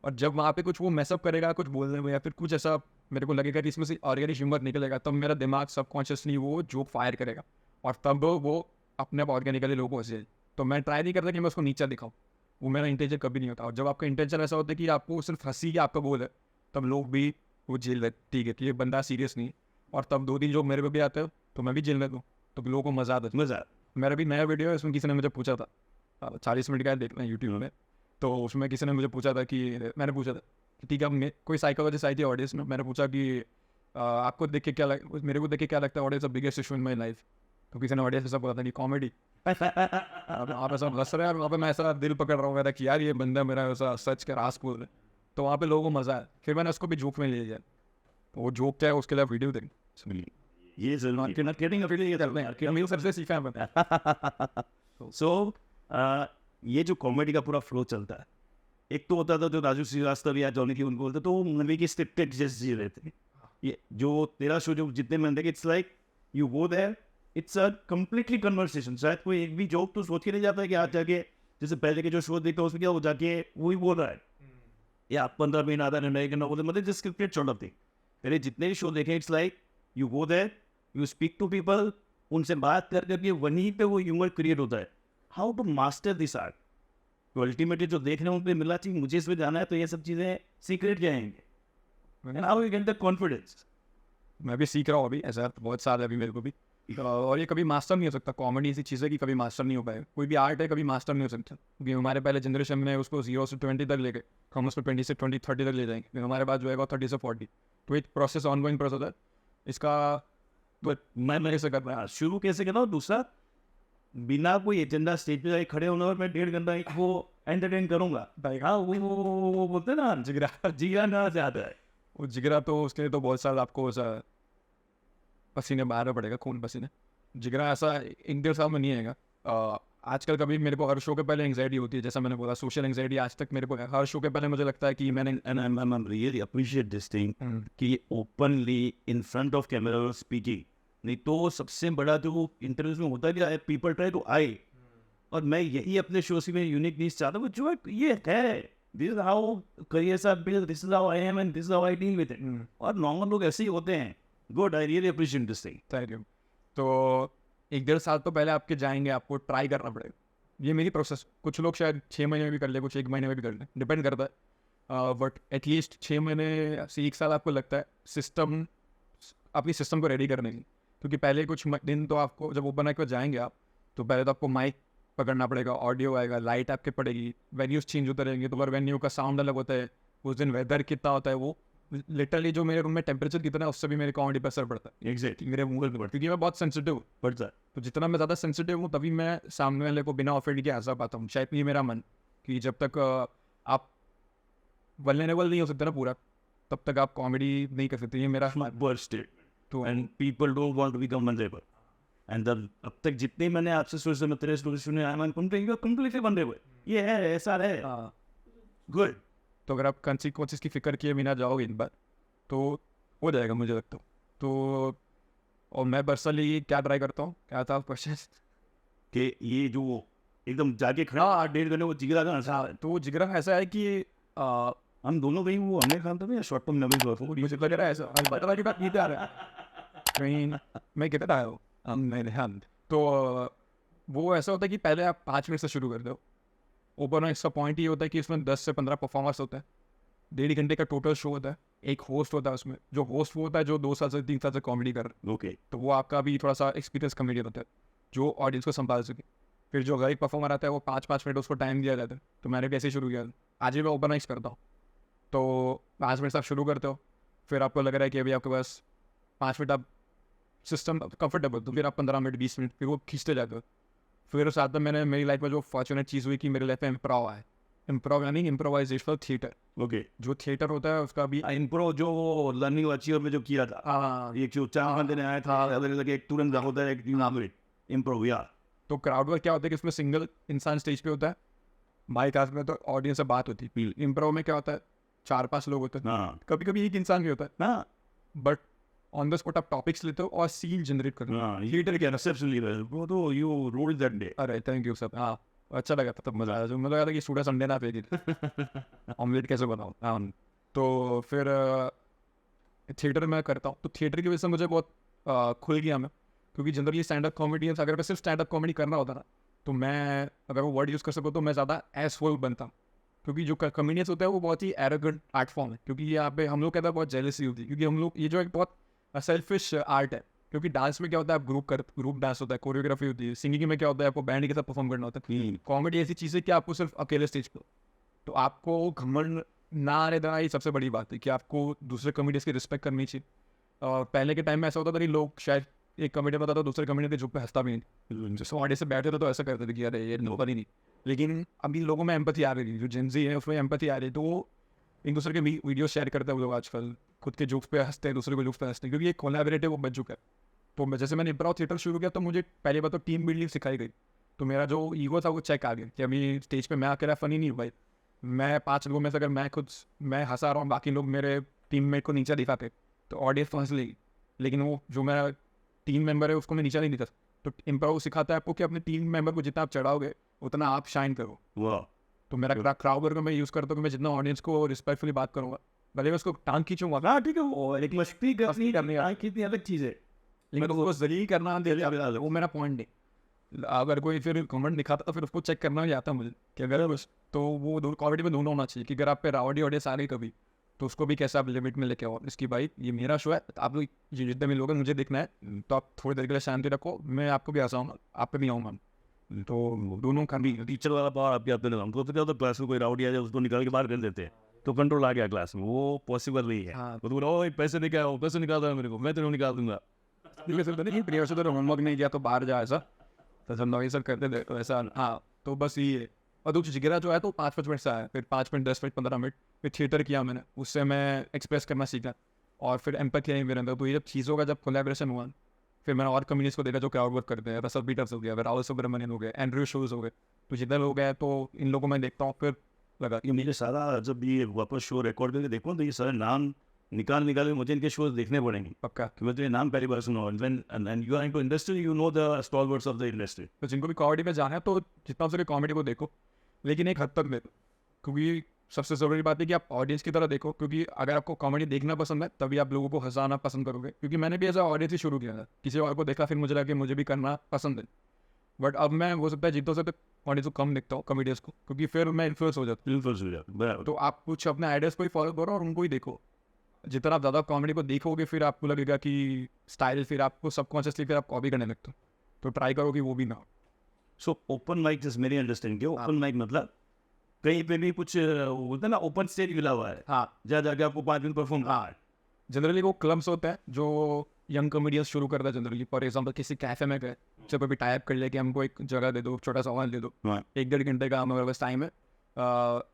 और जब वहाँ पे कुछ वो मैसअप करेगा कुछ बोलने में या फिर कुछ ऐसा मेरे को लगेगा कि इसमें से ऑर्गेनिक ह्यूमर निकलेगा, तब मेरा दिमाग सबकॉन्शियसली वो जोक फायर करेगा और तब वो अपने आप ऑर्गेनिकली लोगों को हंसे। तो मैं ट्राई नहीं करता कि मैं उसको नीचा दिखाऊँ, वो मेरा इंटेंशन कभी नहीं होता। और जब आपका इंटेंशन ऐसा होता है कि आपको सिर्फ हंसी आपका गोल है, तब लोग भी वो झेल लेते, ठीक है कि ये बंदा सीरियस नहीं है, और तब 2 दिन जो मेरे पे भी आते हो तो मैं भी झेल लेता हूँ, तो लोगों को मजा आता है। मजा। मेरा भी नया वीडियो है, उसमें किसी ने मुझे पूछा था, 40 मिनट का देखना है यूट्यूब में, तो उसमें किसी ने मुझे पूछा था कि मैंने पूछा था कि ठीक है, कोई साइकोलॉजिस्ट आई थी ऑडियंस में, मैंने पूछा कि आपको देख के क्या मेरे को देख के क्या लगता है audience the biggest issue in my life, तो किसी ने ऑडियंस ऐसा बोला था कि कॉमेडी। आप ऐसा हंस रहे हैं और वहाँ पे मैं ऐसा दिल पकड़ रहा हूँ कि यार ये बंदा मेरा ऐसा सच का रास बोल रहा है, तो वहाँ पे लोगों को मजा है। फिर मैंने उसको भी जोक में ले लिया, तो वो जोक क्या है उसके लिए वीडियो देखें। ये जरूर सबसे सीखा है मैंने। सो ये जो कॉमेडी का पूरा फ्लो चलता है, एक तो होता था जो राजू श्रीवास्तव या जॉनी की उनको बोलते तो वो मूवी की स्क्रिप्टेड जैसे जी रहे थे। ये जो तेरा शो जो जितने में देखे, it's like you go there, it's a completely conversation. शायद कोई एक भी जोक तो सोच के नहीं जाता है कि आज जाके, जैसे पहले के जो शो देखते उसमें क्या हो जाके वही बोल रहा है या 15 मिनट आधा घंटा मतलब जो स्क्रिप्टेड शॉर्ट ऑफ थिंग। पहले जितने भी शो देखे it's like you go there, you speak to people, उनसे बात कर करके वहीं पे वो ह्यूमर क्रिएट होता है। How to master this art, तो अल्टीमेटली जो देख रहे हैं उन पे मिला चाहिए, मुझे इसमें जाना है, तो ये सब चीज़ें सीक्रेट क्या आएंगे and how you get the confidence. मैं भी सीख रहा हूँ अभी, ऐसा बहुत साल है अभी मेरे को भी, और ये कभी मास्टर नहीं हो सकता। कॉमेडी ऐसी चीज़ है कि कभी मास्टर नहीं हो पाएगा, कोई भी आर्ट है कभी मास्टर नहीं हो सकता, क्योंकि हमारे पहले जनरेशन में उसको 0 से 20 तक ले गए, हम उसको 20 से 20 30 तक ले जाएंगे, फिर हमारे पास जो है 30 से 40, तो एक प्रोसेस ऑनगोइंग प्रोसेस है इसका। तो मैं ऐसे कर रहा शुरू कैसे करना, और दूसरा बिना कोई एजेंडा स्टेज पे खड़े होना और मैं 1.5 घंटा वो एंटरटेन करूंगा। हाँ वो बोलते ना जिगरा ना से आता है वो जिगरा, तो उसके लिए तो बहुत साल आपको ऐसा पसीने बहाना पड़ेगा, खून पसीने। जिगरा ऐसा 1-1.5 साल में नहीं आएगा। आजकल कभी मेरे को हर शो के पहले एंग्जाइटी होती है, जैसा मैंने बोला सोशल एंग्जाइटी आज तक मेरे को है। हर शो के पहले मुझे लगता है कि मैंने रियली अप्रिशिएट दिस थिंग कि openly in front of camera speaking. नहीं तो सबसे बड़ा जो इंटरव्यूज में होता क्या है, पीपल ट्राई टू आई, और मैं यही अपने शो में यूनिक नीच चाहता हूँ जो ये है, this is how careers are built, this is how I am and this is how I deal with it. और नॉर्मल लोग ऐसे ही होते हैं। Good, I really appreciate this thing. Thank you. तो 1-1.5 साल तो पहले आपके जाएंगे, आपको ट्राई करना पड़ेगा। ये मेरी प्रोसेस, कुछ लोग शायद 6 महीने में भी कर ले, कुछ 1 महीने में भी कर ले, डिपेंड करता है। बट एटलीस्ट 6 महीने से 1 साल आपको लगता है सिस्टम, अपनी सिस्टम को रेडी करने की। क्योंकि पहले कुछ दिन तो आपको जब ओपन माइक पर जाएंगे आप, तो पहले तो आपको माइक पकड़ना पड़ेगा, ऑडियो आएगा, लाइट आपके पड़ेगी, वेन्यूज चेंज होते रहेंगे, तो हर वेन्यू का साउंड अलग होता है, उस दिन वेदर कितना होता है, वो लिटरली जो मेरे रूम में टेम्परेचर कितना है उससे भी मेरी कॉमेडी पर असर पड़ता है। एग्जैक्टली मेरे मुंह पर, क्योंकि मैं बहुत सेंसिटिव हूँ, बढ़ता है। तो जितना मैं ज़्यादा सेंसिटिव हूँ तभी मैं सामने वाले को बिना ऑफेंड के हंसा पाता हूँ। शायद ये मेरा मन कि जब तक आप वल्नरेबल नहीं हो सकते ना पूरा, तब तक आप कॉमेडी नहीं कर सकते। ये मेरा तो and people don't want to become vulnerable and अब तक जितने मैंने आपसे सोचे में तेरे स्टोरी सुने, आई एम कंप्लीटली वल्नरेबल। ये है, ऐसा है। गुड। तो अगर आप कॉन्सिक्वेंसेस की फिक्र किए बिना जाओगे इन बार, तो हो जाएगा मुझे लगता है। तो और मैं पर्सनली क्या ट्राई करता हूँ, क्या था क्वेश्चन? कि ये जो एकदम जाके खड़ा 1.5 घंटे वो जिगरा का नशा है। तो जिगरा ऐसा है कि हम दोनों कहीं वो हमने काम था ना शॉर्ट टर्म मेमोरी लॉस मुझे लग रहा है ऐसा पता की बात नहीं आ रहा है कहीं मैं कितना आया हूँ मैंने हाँ। तो वो ऐसा होता है कि पहले आप 5 मिनट से शुरू कर दो। ओपन माइक्स का पॉइंट ये होता है कि इसमें 10 से 15 परफॉर्मर्स होते हैं, 1.5 घंटे का टोटल शो होता है, एक होस्ट होता है उसमें, जो होस्ट वो होता है जो 2 साल से 3 साल से कॉमेडी कर रहा है। ओके तो वो आपका भी थोड़ा सा एक्सपीरियंस कॉमेडियन होता है जो ऑडियंस को संभाल सके। फिर जो अगर एक परफॉर्मर आता है वो 5-5 मिनट उसको टाइम दिया जाता है। तो मैंने भी ऐसे ही शुरू किया था, आज भी मैं ओपन माइक्स करता हूँ। तो 5 मिनट से आप शुरू करते हो, फिर आपको लग रहा है कि अभी आपके पास 5 मिनट आप सिस्टम कंफर्टेबल, तो फिर आप 15 मिनट 20 मिनट फिर वो खींचते जाते हो। फिर साथ में मैंने मेरी लाइफ में जो फॉर्चुनेट चीज़ हुई कि मेरे लाइफ में इम्प्रोव आया। इम्प्रोव यानी इम्प्रोवाइजेशनल थिएटर। ओके जो थिएटर होता है उसका भी इम्प्रो जो लर्निंग अचीवर में जो किया था हाँ, ये जो 4 बंदे ने आया था अलग अलग एक तुरंत होता है एक नाम इम्प्रो यार तो क्राउड वर्क क्या होता है कि इसमें सिंगल इंसान स्टेज पे होता है, माइक हाथ में, तो ऑडियंस से बात होती है। इम्प्रोव में क्या होता है 4-5 लोग होते हैं, हाँ कभी कभी एक इंसान भी होता है, हाँ बट ऑन द स्पॉट आप टॉपिक्स लेते हो और सीन जनरेट करते हो। हाँ थिएटर के रिसेप्शन लीडर वो तो यू रोल दैट डे अरे थैंक यू सर, हाँ अच्छा लगा था, तब मजा आया। मुझे लगा था कि सूडा संडे ना पे ऑमलेट कैसे बनाओ। हाँ तो फिर थिएटर में करता हूँ, तो थिएटर की वजह से मुझे बहुत खुल गया मैं, क्योंकि जनरली स्टैंड अप कॉमेडियंस अगर मैं सिर्फ स्टैंड अप कॉमेडी करना होता ना, तो मैं अगर वो वर्ड यूज़ कर सकूँ तो मैं ज़्यादा एसफुल बनता हूँ। क्योंकि जो कॉमेडियंस होता है वो बहुत ही एरोगेंट आर्ट फॉर्म है, क्योंकि यहाँ पे हम लोग कहते हैं बहुत जेलसी होती है, क्योंकि हम लोग ये जो एक बहुत सेल्फिश आर्ट है। क्योंकि डांस में क्या होता है, आप ग्रुप डांस होता है, कोरियोग्राफी होती है। सिंगिंग में क्या होता है, आपको बैंड के साथ परफॉर्म करना होता है। कॉमेडी ऐसी चीज़ है कि आपको सिर्फ अकेले स्टेज पर, तो आपको घमंड ना आने देना, ये सबसे बड़ी बात है कि आपको दूसरे कॉमेडियंस की रिस्पेक्ट करनी चाहिए। और पहले के टाइम में ऐसा होता था कि लोग शायद एक कॉमेडियन बताता दूसरे कॉमेडियन के झुक पे हंसता भी नहीं, जैसे ऑडियंस से बैठे थे तो ऐसा करते थे कि अरे ये नौकरी नहीं। लेकिन अभी लोगों में एम्पैथी आ रही है, जो जेंजी है उसमें एम्पैथी आ रही है, तो वो एक दूसरे के वीडियो शेयर करते हैं वो लोग आजकल, खुद के जोक्स पे हंसते हैं, दूसरे के जोक्स पे हंसते हैं, क्योंकि एक कोलैबोरेटिव वो बन चुका है। तो जैसे मैंने इम्प्रोव थिएटर शुरू किया तो मुझे पहली बात तो टीम बिल्डिंग सिखाई गई। तो मेरा जो ईगो था वो चेक आ गया कि अभी स्टेज पे मैं अकेला फनी नहीं हूँ भाई, मैं 5 लोगों में से अगर मैं हंसा रहा हूँ, बाकी लोग मेरे टीममेट को नीचा दिखाते तो ऑडियंस तो हंस लेगी, लेकिन वो जो मेरा टीम मेंबर है उसको मैं नीचा नहीं दिखा। तो इम्प्रोव सिखाता है आपको कि अपने टीम मेंबर को जितना आप चढ़ाओगे उतना आप शाइन करो। वाह तो मेरा क्राउड वर्क मैं यूज़ करता हूँ कि मैं जितना ऑडियंस को रिस्पेक्टफुली बात करूँगा, भले मैं उसको टांग खींचूंगा, हाँ ठीक है वो एक मस्ती मस्ती करनी है, कितनी अलग चीज़ है लेकिन उसको जलील करना वो मेरा पॉइंट नहीं। अगर कोई फिर कमेंट दिखाता तो फिर उसको चेक करना भी आता मुझे कि अगर बस, तो वो कॉमेडी में दोनों होना चाहिए कि अगर आप पे रावड़ी ऑडियंस आ गई कभी, तो उसको भी कैसे आप लिमिट में लेके आओ। इसकी भाई ये मेरा शो है, आप लोग जितने भी लोग हैं मुझे देखना है, तो आप थोड़ी देर के लिए शांति रखो, मैं आपको भी हंसाऊंगा, आप पे भी आऊँगा। तो दोनों का भी टीचर वाला पावर आपके हाथ में नहीं, हमको तो क्या होता है क्लास में कोई राउडी आ जाए उसको निकाल के बाहर कर देते हैं, तो कंट्रोल आ गया क्लास में, वो पॉसिबल नहीं है। हाँ। वो तो बोला ओए पैसे लेके आओ, पैसे निकाल दो मेरे को, मैं तेरे को निकाल दूंगा। प्रियर से तो होमवर्क नहीं किया तो बाहर जा, ऐसा तो सब नॉइस करते थे, तो ऐसा हाँ। तो बस ये है। और दूसरी जिगरा जो है तो 5-5 मिनट से आया, फिर 5 मिनट 10 मिनट 15 मिनट फिर थिएटर किया मैंने, उससे मैं एक्सप्रेस करना सीखा और फिर एम्पैथी आई मेरे अंदर। तो ये जब चीज़ों का जब कोलैबोरेशन हुआ, फिर मैंने और कम्युनिस्ट को देखा जो क्राउड वर्क करते हैं, रसल पीटर्स हो गया, राहुल सुब्रमण्यन हो गए, एंड्रयू शोज हो गए, तो जितने लोग हैं तो इन लोगों में देखता हूँ, फिर लगा कि ये मुझे सारा जब ये वापस शो रिकॉर्ड करके देखूँ तो ये सारे नाम निकाल के मुझे इनके शोज देखने पड़ेंगे, पक्का। कि मैं तो ये नाम पहली बार सुना। And you are into industry, you know the stalwarts of the industry. तो जिनको भी कॉमेडी में जाना है तो जितना हो सके कॉमेडी को देखो, लेकिन एक हद तक देखो, क्योंकि सबसे ज़रूरी बात है कि आप ऑडियंस की तरह देखो, क्योंकि अगर आपको कॉमेडी देखना पसंद है तभी आप लोगों को हंसाना पसंद करोगे। क्योंकि मैंने भी ऐसा ऑडियंस ही शुरू किया था, किसी और को देखा फिर मुझे लगा कि मुझे भी करना पसंद है, बट अब मैं हो सकता है जितना हो सकता है ऑडियंस को कम देखता हूँ कॉमेडियंस को, क्योंकि फिर मैं इन्फ्लुएंस हो जाता इन्फ्लुएंस हो जाता, बराबर। हूँ। तो आप कुछ अपने आइडियाज़ को ही फॉलो करो और उनको ही देखो। जितना आप ज़्यादा कॉमेडी को देखोगे फिर आपको लगेगा कि स्टाइल, फिर आपको सबकॉन्शियसली फिर आप कॉपी करने लगते हो, तो ट्राई करो कि वो भी ना हो। सो ओपन माइक जस्ट मेरी अंडरस्टैंडिंग, ओपन माइक मतलब कहीं पे भी कुछ बोलते हैं ना ओपन स्टेज मिला हुआ है, हाँ, जहाँ जाके आपको 5 दिन परफॉर्म। हाँ, जनरली वो क्लब्स होते हैं जो यंग कॉमेडियंस शुरू करता है जनरली। फॉर एग्जांपल किसी कैफे में गए, जब अभी टाइप कर लिया कि हमको एक जगह दे दो, छोटा सा हॉल दे दो, 1-1.5 घंटे का हमारे पास टाइम है,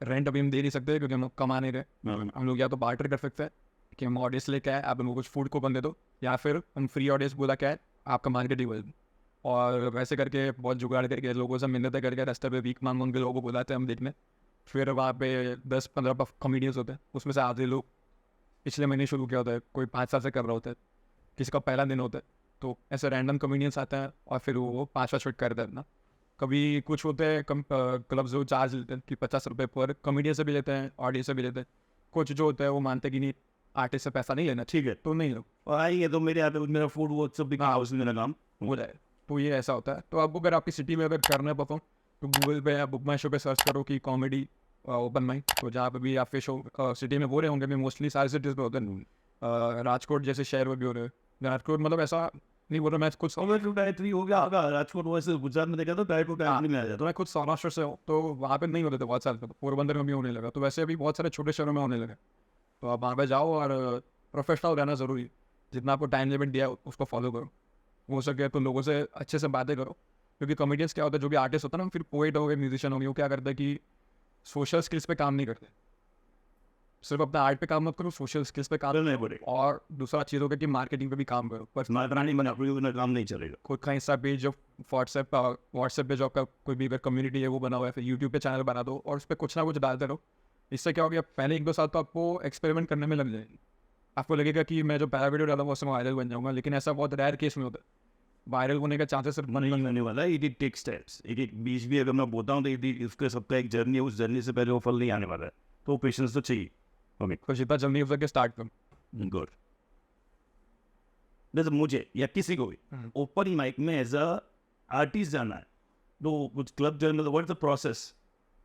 रेंट अभी हम दे नहीं सकते क्योंकि हम लोग कमा नहीं रहे। हम लोग या तो बार्टर कर सकते हैं कि हम ऑडियंस लेके आए, आप हमको कुछ फूड कूपन दे दो, या फिर हम फ्री ऑडियंस बोला क्या है आपका मार्केटिंग बोल, और वैसे करके बहुत जुगाड़ करके लोगों से मिन्नतें करके रास्ते पे वीक मांग के लोगों को बुलाते हैं हम देखने। फिर वहाँ पे 10-15 कॉमेडियंस होते हैं, उसमें से आधे लोग पिछले महीने शुरू किया होता है, कोई 5 साल से कर रहा होता है, किसी का पहला दिन होता है, तो ऐसे रैंडम कॉमेडियंस आते हैं और फिर वो 5 शॉट करते हैं अपना। कभी कुछ होते हैं क्लब्स जो चार्ज लेते हैं कि 50 रुपये पर कॉमेडियन से भी लेते हैं, ऑडियंस से भी लेते हैं। कुछ जो होता है वो मानते हैं कि नहीं, आर्टिस्ट से पैसा नहीं लेना, ठीक है। तो नहीं लो, और आइए तो मेरे यहाँ पे मेरा फूड वो सब भी हाउस में मेरा काम हो जाए। तो ये ऐसा होता है। तो अब अगर आपकी सिटी में अगर करना है परफॉर्म, तो गूगल पे या बुक माई शो पे सर्च करो कि कॉमेडी ओपन माइक, तो जहाँ पे भी आपके शो सिटी में हो रहे होंगे, मैं मोस्टली सारी सिटीज़ पे होते हैं। राजकोट जैसे शहर में भी हो रहे हैं। राजकोट मतलब ऐसा नहीं बोल रहा मैं खुद और टू टायर 3 हो गया होगा राजकोट, वैसे गुजरात में देखा तो टायर 2 टायर 3 में आ जाता तो मैं खुद सौराष्ट्र से हूँ, तो वहाँ पे नहीं होते थे बहुत साल तक, पोरबंदर में भी होने लगा। तो वैसे अभी बहुत सारे छोटे शहरों में होने लगे। तो आप वहाँ पे जाओ और प्रोफेशनल रहना ज़रूरी है। जितना आपको टाइम लिमिट दिया है उसको फॉलो करो, हो सके तो लोगों से अच्छे से बातें करो। क्योंकि कॉमेडियंस क्या होता है, जो भी आर्टिस्ट होता है ना, फिर पोएट हो गए, म्यूजिशियन हो गए, वो क्या करता है कि सोशल स्किल्स पे काम नहीं करते। सिर्फ अपना आर्ट पे काम मत करो, सोशल स्किल्स पे काम करना ही करो। पड़ेगा। और दूसरा चीज़ होगा कि मार्केटिंग पे भी काम करो। पर मार्केटिंग में अपनी बिना काम नहीं चलेगा। खुद का इंस्टा पेज जो व्हाट्सएप पे जो आपका कोई भी अगर कम्युनिटी है वो बना हुआ है, फिर यूट्यूब पे चैनल बना दो और उस पर कुछ ना कुछ डालते रहो। इससे क्या होगा, पहले 1-2 साल तो आपको एक्सपेरिमेंट करने में लग जाएगी। आपको लगेगा कि मैं जो पहला वीडियो डाला वो उसमें वायरल बन जाऊंगा, लेकिन ऐसा बहुत रेयर केस में होता है। वायरल होने का चांसेस सिर्फ नहीं होने वाला है। इट टेक स्टेप्स, एक बीच भी अगर मैं बोलता हूँ तो इसका सबका एक जर्नी है, उस जर्नी से पहले वो फल नहीं आने वाला है, तो पेशेंस तो चाहिए। ओके, तो जितना जल्दी हो सके स्टार्ट करो। गुड। जैसे मुझे या किसी को भी ओपन माइक में एज अ आर्टिस्ट जाना है, तो कुछ club journal, what's the process?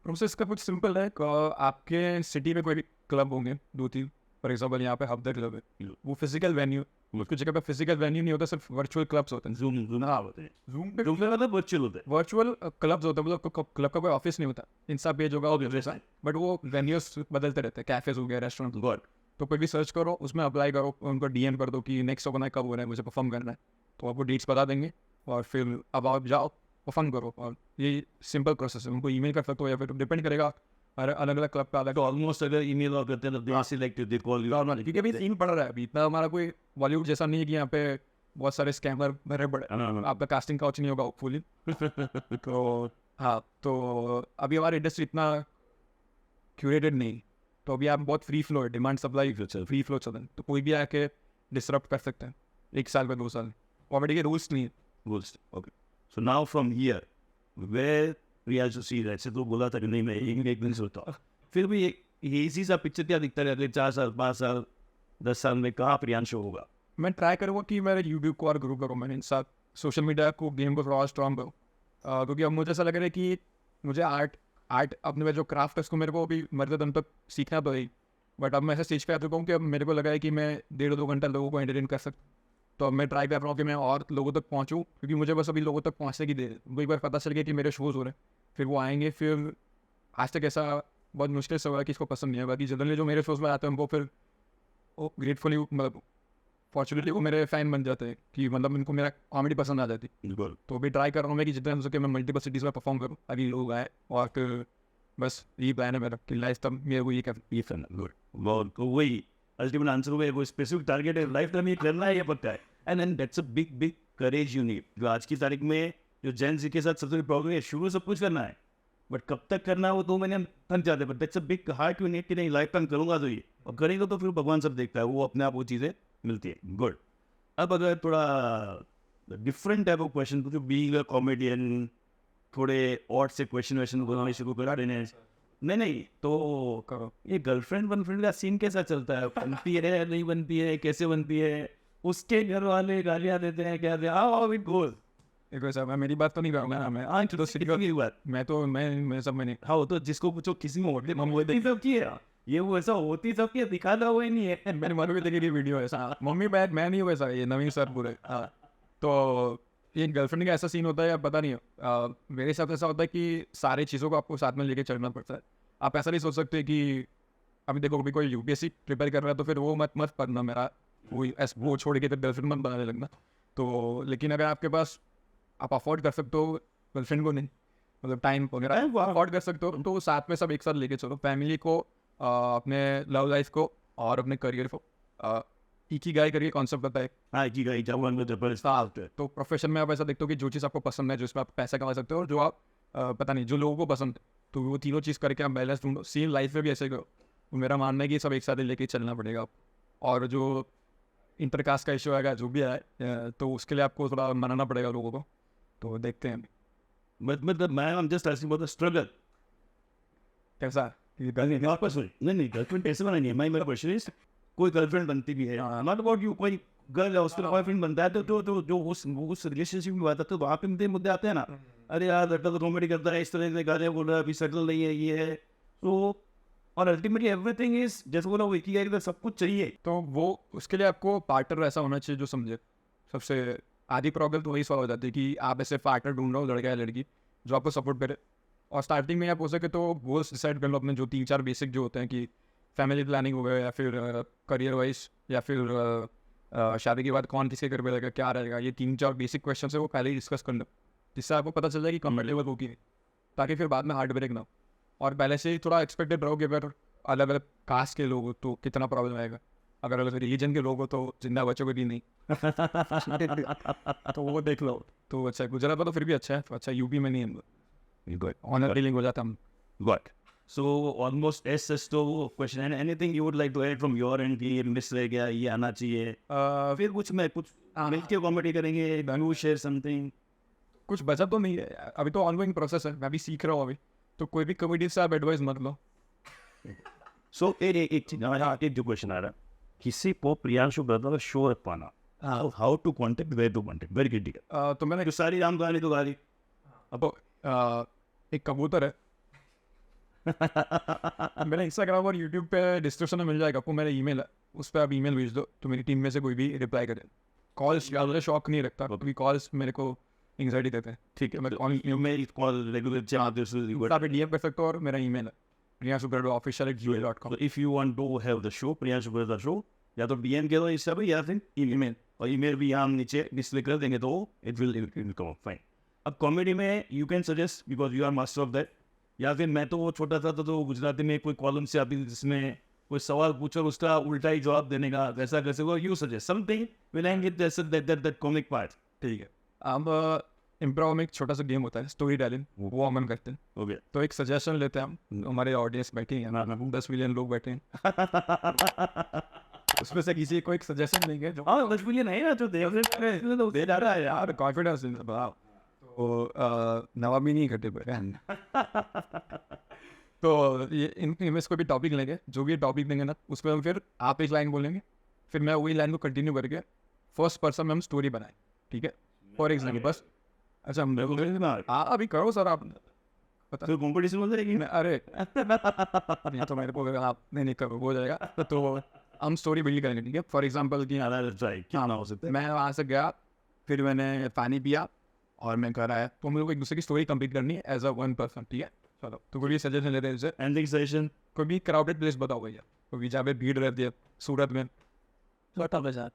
Process का कुछ सिंपल है। आपके सिटी में कोई भी क्लब होंगे 2-3, फॉर एग्जाम्पल यहाँ पे हफ्ते क्लब है, वो फिजिकल वेन्यू, उसकी जगह पे फिजिकल वेन्यू नहीं होता, सिर्फ वर्चुअल क्लब्स होते हैं। जूम हाँ होते हैं, जूम पे जूम में मतलब वर्चुअल होते हैं। वर्चुअल क्लब्स होते हैं, मतलब क्लब का कोई ऑफिस नहीं होता, इंस्टा पेज होगा और जैसा, बट वो वेन्यूज बदलते रहते हैं, कैफेज हो गया, रेस्टोरेंट। गुड। तो कोई भी सर्च करो, उसमें अप्लाई करो, उनको डीएम कर दो कि नेक्स्ट ओपन कब हो रहा है, मुझे परफॉर्म करना है, तो आपको डेट्स बता देंगे और फिर अब आप जाओ परफॉर्म करो। और ये सिंपल प्रोसेस है। उनको ईमेल कर सकते हो या फिर डिपेंड करेगा, अलग अलग क्लब का अलग। तो ऑलमोस्ट अगर ईमेल और करते हैं तो they select they call you normally, क्योंकि अभी सीन पड़ रहा है, अभी इतना हमारा कोई बॉलीवुड जैसा नहीं है कि यहाँ पे बहुत सारे स्कैमर भरे पड़े। आपका कास्टिंग काउच नहीं होगा होपफुली। तो हाँ, तो अभी हमारी इंडस्ट्री इतना क्यूरेटेड नहीं, तो अभी आप बहुत फ्री फ्लो है, डिमांड सप्लाई फ्री फ्लो चल रहा है, तो कोई भी आके डिसरप्ट कर सकते हैं 1 साल में 2 साल। कॉमेडी के रूल्स नहीं है। Rules. Okay, so now from here where we are to see that, से तो बोला था कि नहीं मैं एक दिन सोता हूँ, फिर भी एक इजी सा पिक्चर क्या दिखता है अगले 4 साल 5 साल 10 साल में, कहाँ प्रियांशु होगा? मैं ट्राई करूँगा कि मेरे यूट्यूब को और ग्रो करूँ, मैंने इन साथ सोशल मीडिया को, गेम को थोड़ा स्ट्रॉन्ग करूँ। क्योंकि अब मुझे ऐसा लग रहा है कि मुझे आर्ट अपने में जो क्राफ्ट है उसको मेरे को अभी मरते दम तक सीखना तो है, बट अब मैं ऐसे स्टेज पे आ चुका हूँ कि अब मेरे को लगा है कि मैं 1.5-2 घंटा लोगों को एंटरटेन कर सकता हूँ। तो अब मैं ट्राई कर रहा हूँ कि मैं और लोगों तक पहुँचूँ, क्योंकि मुझे बस अभी लोगों तक पहुँचने की देर है। उनको एक बार पता चल गया कि मेरे शोज़ हो रहे हैं, फिर वो आएंगे। फिर आज तक ऐसा बहुत मुश्किल से हुआ है कि इसको पसंद नहीं है। बाकी जनरली जो मेरे शोज़ में आते हैं उनको फिर वो ग्रेटफुली, मतलब फॉर्चुनेटली वो मेरे फ़ैन बन जाते हैं कि मतलब इनको मेरा कॉमेडी पसंद आ जाती है। तो अभी ट्राई कर रहा हूँ मैं कि जितना हो सके मैं मल्टीपल सिटीज़ में परफॉर्म करूँ, अभी लोग आए। और फिर बस यही प्लान है मेरा कि लाइफ तब मेरे को ये करना। गुड, बहुत। तो वही अल्टीमेट आंसर हुआ है, कोई स्पेसिफिक टारगेट है लाइफ टाइम ये करना है, ये पक्का है। And that's a big big courage you need. जो आज की तारीख में जो जेन जी के साथ सबसे बड़ी प्रॉब्लम है, शुरू सब कुछ करना है बट कब तक करना है वो 2 महीने थक जाते हैं। But that's a big heart you need कि नहीं लाइफ टाइम करूँगा तो ये, और करेगा तो फिर भगवान सब देखता है, वो अपने आप वो चीज़ें मिलती है। गुड। अब अगर थोड़ा डिफरेंट टाइप ऑफ क्वेश्चन, जो बीइंग अ कॉमेडियन थोड़े और से क्वेश्चन बनाने शुरू करा देने। नहीं तो करो। ये गर्लफ्रेंड का सीन कैसा चलता है? बनती है नहीं बनती है, कैसे बनती है? उसके घर वाले गालियाँ देते हैं, क्या हाउ इट गोज? एक वैसा मैं मेरी बात तो नहीं करूँगा मैं, हाँ तो सीधी बात। मैं तो मैं सब मैंने हाँ तो जिसको पूछो किसी में होती होती सब की है, ये वो ऐसा होती सब की दिखाता हुआ ही नहीं है। मैंने मम्मी भी देखी वीडियो ऐसा, मम्मी मैं नहीं हूँ वैसा, ये नवीन सर पूरे। हाँ, तो ये गर्लफ्रेंड का ऐसा सीन होता है या पता नहीं। मेरे साथ ऐसा होता है कि सारी चीज़ों को आपको साथ में लेके चलना पड़ता है। आप ऐसा नहीं सोच सकते कि अभी देखो अभी कोई यूपीएससी प्रिपेयर कर रहा है तो फिर वो मत पढ़ना मेरा, वो छोड़ के फिर गर्लफ्रेंड मत बनाने लगना। तो लेकिन अगर आपके पास आप अफोर्ड कर सकते हो गर्लफ्रेंड को, नहीं मतलब टाइम वगैरह वो अफोर्ड कर सकते हो, तो साथ में सब एक साथ लेके चलो। फैमिली को, अपने लव लाइफ को और अपने करियर को। इकिगाई करके कॉन्सेप्ट होता है। हाँ इकिगाई, जापान में तो प्रोफेशन में आप ऐसा देखते हो कि जो चीज़ आपको पसंद है, जो इसमें आप पैसा कमा सकते हो, और जो आप पता नहीं जो लोगों को पसंद है, तो वो तीनों चीज़ करके आप बैलेंस ढूंढो। सेम लाइफ में भी ऐसे करो। तो मेरा मानना है कि सब एक साथ ही लेके चलना पड़ेगा। और जो इंटरकास्ट का इशू आएगा जो भी आए तो उसके लिए आपको थोड़ा मनाना पड़ेगा लोगों को, तो देखते हैं मतलब मैं I'm just asking about the struggle. कैसा ये वापस नहीं गर्लफ्रेंड कैसे बनानी है? मेरा क्वेश्चन इज कोई गर्लफ्रेंड बनती भी है, नॉट अबाउट यू, कोई गर्ल है उसका बॉयफ्रेंड बनता है तो जो उस रिलेशनशिप में आता है तो वहाँ पे मुद्दे आते हैं ना, अरे यार लड़का तो कॉमेडी करता है, इस तरह से गाने बोल रहा है, अभी सेटल नहीं है, ये है तो, और अल्टीमेटली एवरीथिंग इज जैसे बोला वो एक सब कुछ चाहिए. तो वो उसके लिए आपको पार्टनर ऐसा होना चाहिए जो समझे. सबसे आधी प्रॉब्लम तो वही सॉल्व हो जाती है कि आप ऐसे पार्टनर ढूंढ रहे हो, लड़का या लड़की जो आपको सपोर्ट करे. और स्टार्टिंग में आप हो सके तो गोल्स डिसाइड कर लो अपने, जो 3-4 बेसिक जो होते हैं कि फैमिली प्लानिंग हो गया या फिर करियर वाइज या फिर शादी के बाद कौन किसके घर पे रहेगा, क्या रहेगा, ये 3-4 बेसिक क्वेश्चन है वो पहले ही डिस्कस कर लो, जिससे आपको पता चल जाए कि कंफर्टेबल होगी, ताकि फिर बाद में हार्ड ब्रेक ना हो. और पहले से ही थोड़ा एक्सपेक्टेड रहो कि अगर अलग अलग कास्ट के लोग हो तो कितना प्रॉब्लम आएगा, अगर अलग रिलीजन के लोग हो तो जिंदा बच्चों भी नहीं. तो वो देख लो. तो अच्छा गुजरात में तो फिर भी अच्छा है, तो अच्छा यूपी में नहीं है, ऑनर डीलिंग हो जाता हम. Got. So almost as to question and anything you would like to add from your end कि ये मिस रह गया, ये आना चाहिए, फिर कुछ मिलके कॉमेडी करेंगे, you share something. कुछ बचा तो नहीं है, अभी तो ऑनगोइंग प्रोसेस है, मैं भी सीख रहा हूँ अभी, तो कोई भी कमेडी से आप एडवाइस मत लो. So एक चीज एक जो क्वेश्चन आ रहा है, किसी को प्रियांशु ब्रदर शो रख पाना, how to contact, where to contact, very critical. तो मैंने जो सारी राम कहानी तो गाली. अब एक कबूतर है मेरा इंस्टाग्राम और यूट्यूब पे डिस्क्रिप्शन में मिल जाएगा आपको, मेरा ईमेल है, उस पर आप ईमेल भेज दो तो मेरी टीम में से कोई भी रिप्लाई करे. कॉल्स ज़्यादा शौक नहीं रखता क्योंकि कॉल्स मेरे को एंग्जाइटी देते हैं. ठीक है, मैं कॉल रेगुलर चार्जेस आप डीएम कर सकते हो और मेरा ईमेल है priyanshubrado@gmail.com. So if you want to have the show, Priyanshu brother show, या तो डीएम करो इंस्टा पे या फिर ईमेल, और ईमेल भी हम नीचे डिस्प्ले कर देंगे तो इट विल कम फाइन. अब कॉमेडी में you can suggest because you are master of that, या फिर मैं तो वो छोटा सा तो गुजराती में कोई कॉलम से आती थी जिसमें कोई सवाल पूछो उसका उल्टा ही जवाब देने का, वैसा कैसे वो you suggest something will and get that comic part. ठीक है, अब इम्प्रोव में एक छोटा सा गेम होता है स्टोरी टेलिंग, वो हम करते हैं. ओके, तो एक सजेशन लेते हैं हम, हमारे ऑडियंस बैठे हैं ना, 10 मिलियन लोग बैठे हैं उसमें से किसी को एक सजेशन देंगे जो 10 मिलियन है ना, जो दे जा रहा है यार कॉन्फिडेंस बताओ. तो नवाबी नहीं करते तो ये इनमें से कोई भी टॉपिक लेंगे, जो भी टॉपिक देंगे ना उसमें हम फिर आप एक लाइन बोलेंगे, फिर मैं वही लाइन को कंटिन्यू करके फर्स्ट पर्सन में हम स्टोरी बनाए. ठीक है, फॉर एग्जाम्पल बस. अच्छा अभी करो सर आप, पता तो कॉम्पिटिशन हो जाएगी. अरे तो मेरे को आप नहीं करो हो जाएगा. तो हम स्टोरी बिल्ड करेंगे. ठीक है, फॉर एग्जाम्पल कि क्या ना हो सकता है, मैं वहाँ से गया, फिर मैंने पानी पिया और मैं घर आया, तो मेरे को एक दूसरे की स्टोरी कंप्लीट करनी है एज अ वन पर्सन. ठीक है, चलो तो कोई भी सजेशन लेते हैं जैसे एंडिंग सेशन. कोई भी क्राउडेड प्लेस बताओ भैया, कोई जहाँ पे भीड़ रहती है, सूरत में छोटा बाजार.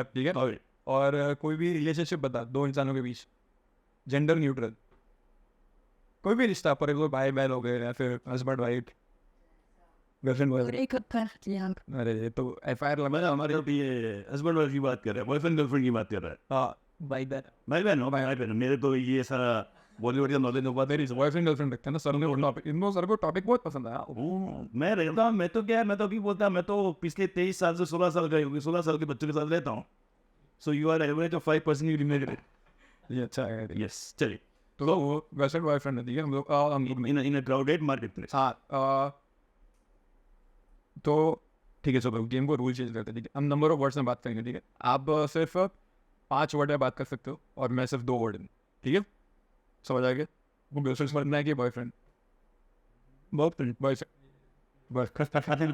ठीक है, और कोई भी रिलेशनशिप बता, दो इंसानों के बीच, जेंडर न्यूट्रल, कोई भी रिश्ता, पर कोई भाई बहन हो गए या फिर हस्बैंड वाइफ, गर्लफ्रेंड बॉयफ्रेंड. अरे ये तो FIR लगा हमारे हस्बैंड वाइफ की बात कर रहे हैं, बॉयफ्रेंड गर्लफ्रेंड की बात कर रहा है. हाँ भाई बहन मेरे तो ये सारा बॉलीवुड का नॉलेज होगा. बॉयफ्रेंड गर्लफ्रेंड रखते हैं ना सर ने, टॉपिक इनको सर को टॉपिक बहुत पसंद आया. मैं रहता हूँ, मैं तो क्या है, मैं तो अभी बोलता मैं तो पिछले 23 साल से 16 साल का 16 साल के बच्चों के साथ रहता हूँ. So you are average of 5% related. ये अच्छा है. यस, चलिए. तो वो गर्लफ्रेंड बॉयफ्रेंड है. ठीक है, हम लोग इन अ क्राउडेड मार्केट प्लेस. हाँ, तो ठीक है, चलो गेम को रूल चेंज करते हैं. ठीक है, हम नंबर ऑफ वर्ड्स में बात करेंगे. ठीक है, आप सिर्फ 5 वर्ड में बात कर सकते हो और मैं सिर्फ 2 वर्ड में. ठीक है, समझ आ गया. वो गर्लफ्रेंड समझना है कि बॉयफ्रेंड, बॉयफ्रेंड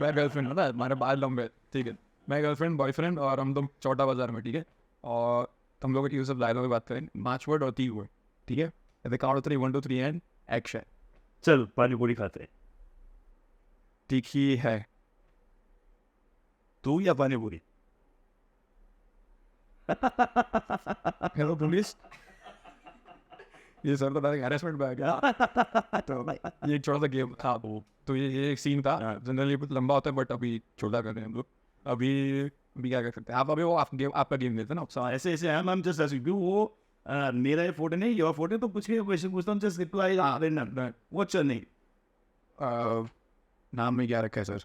मैं गर्लफ्रेंड ना, हमारे बाल लंबे. ठीक है, मैं गर्लफ्रेंड बॉयफ्रेंड और हम लोग छोटा बाजार में. ठीक है, और हम लोग ये सब डायलॉग में बात करेंगे, 5 वर्ड और 3 वर्ड. ठीक है, काउंट 3 1 2 3 एंड एक्शन. चल पानी पूरी खाते हैं. तीखी है तू या पानी पूरी? हेलो पुलिस, ये सर तो हैरेसमेंट में आ गया. तो ये एक छोटा सा गेम था. तो ये एक सीन था, जनरली लंबा होता है बट अभी छोटा कर रहे हैं हम लोग. अभी क्या कर सकते हैं आप, अभी वो आपका गेम लेते हैं ना. ऐसे ऐसे है मैम, जस्ट ऐसे क्यों वो मेरा ये फोटो नहीं, योर फोटो, तो कुछ क्वेश्चन पूछता हूँ, just reply what's your name. नाम में क्या रखा है सर?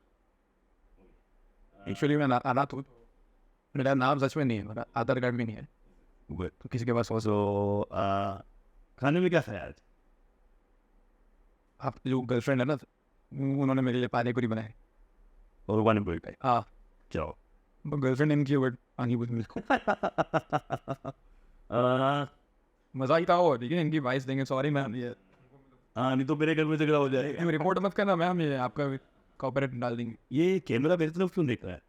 एक्चुअली मैं अनाथ हूँ, मेरा नाम सच में नहीं है, मेरा आधार कार्ड भी नहीं है, गुड। तो किसी के पास हो सो खाने में क्या खाया आज? आप जो गर्लफ्रेंड है ना, उन्होंने मेरे लिए पानी पूरी बनाई। और वन बोल का हाँ, क्या? गर्लफ्रेंड इनकी बट पानी पूरी मिल मजा ही था वो, ठीक है, इनकी वाइस देंगे, सॉरी मैम, ये हाँ, नहीं तो मेरे घर में झगड़ा हो जाएगा। रिपोर्ट मत करना मैम, ये आपका कॉपीराइट डाल देंगे, ये कैमरा मेरी तरफ क्यों देख रहा है?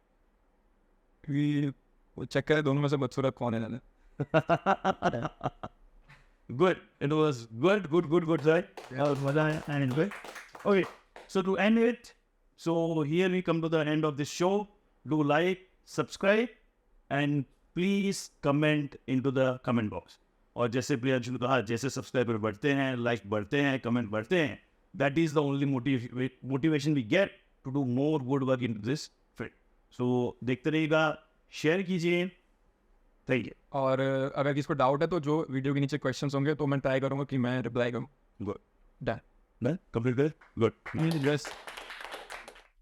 क्योंकि वो चेक करे दोनों में से बदसूरत कौन है ना। Good. It was good, sir. मजा आया. I enjoyed. Okay. So to end it, so here we come to the end of this show. Do like, subscribe, and please comment into the comment box. और जैसे प्रियांशु ने कहा, जैसे subscriber बढ़ते हैं, like बढ़ते हैं, कमेंट बढ़ते हैं, that is the only motivation we get to do more good work into this field. So देखते रहिएगा, शेयर कीजिए. Thank you. और अगर किसी को डाउट है तो जो वीडियो के नीचे क्वेश्चंस होंगे तो मैं ट्राई करूंगा कि मैं रिप्लाई करूँ। गुड. डन। कंप्लीट कर. गुड. जस्ट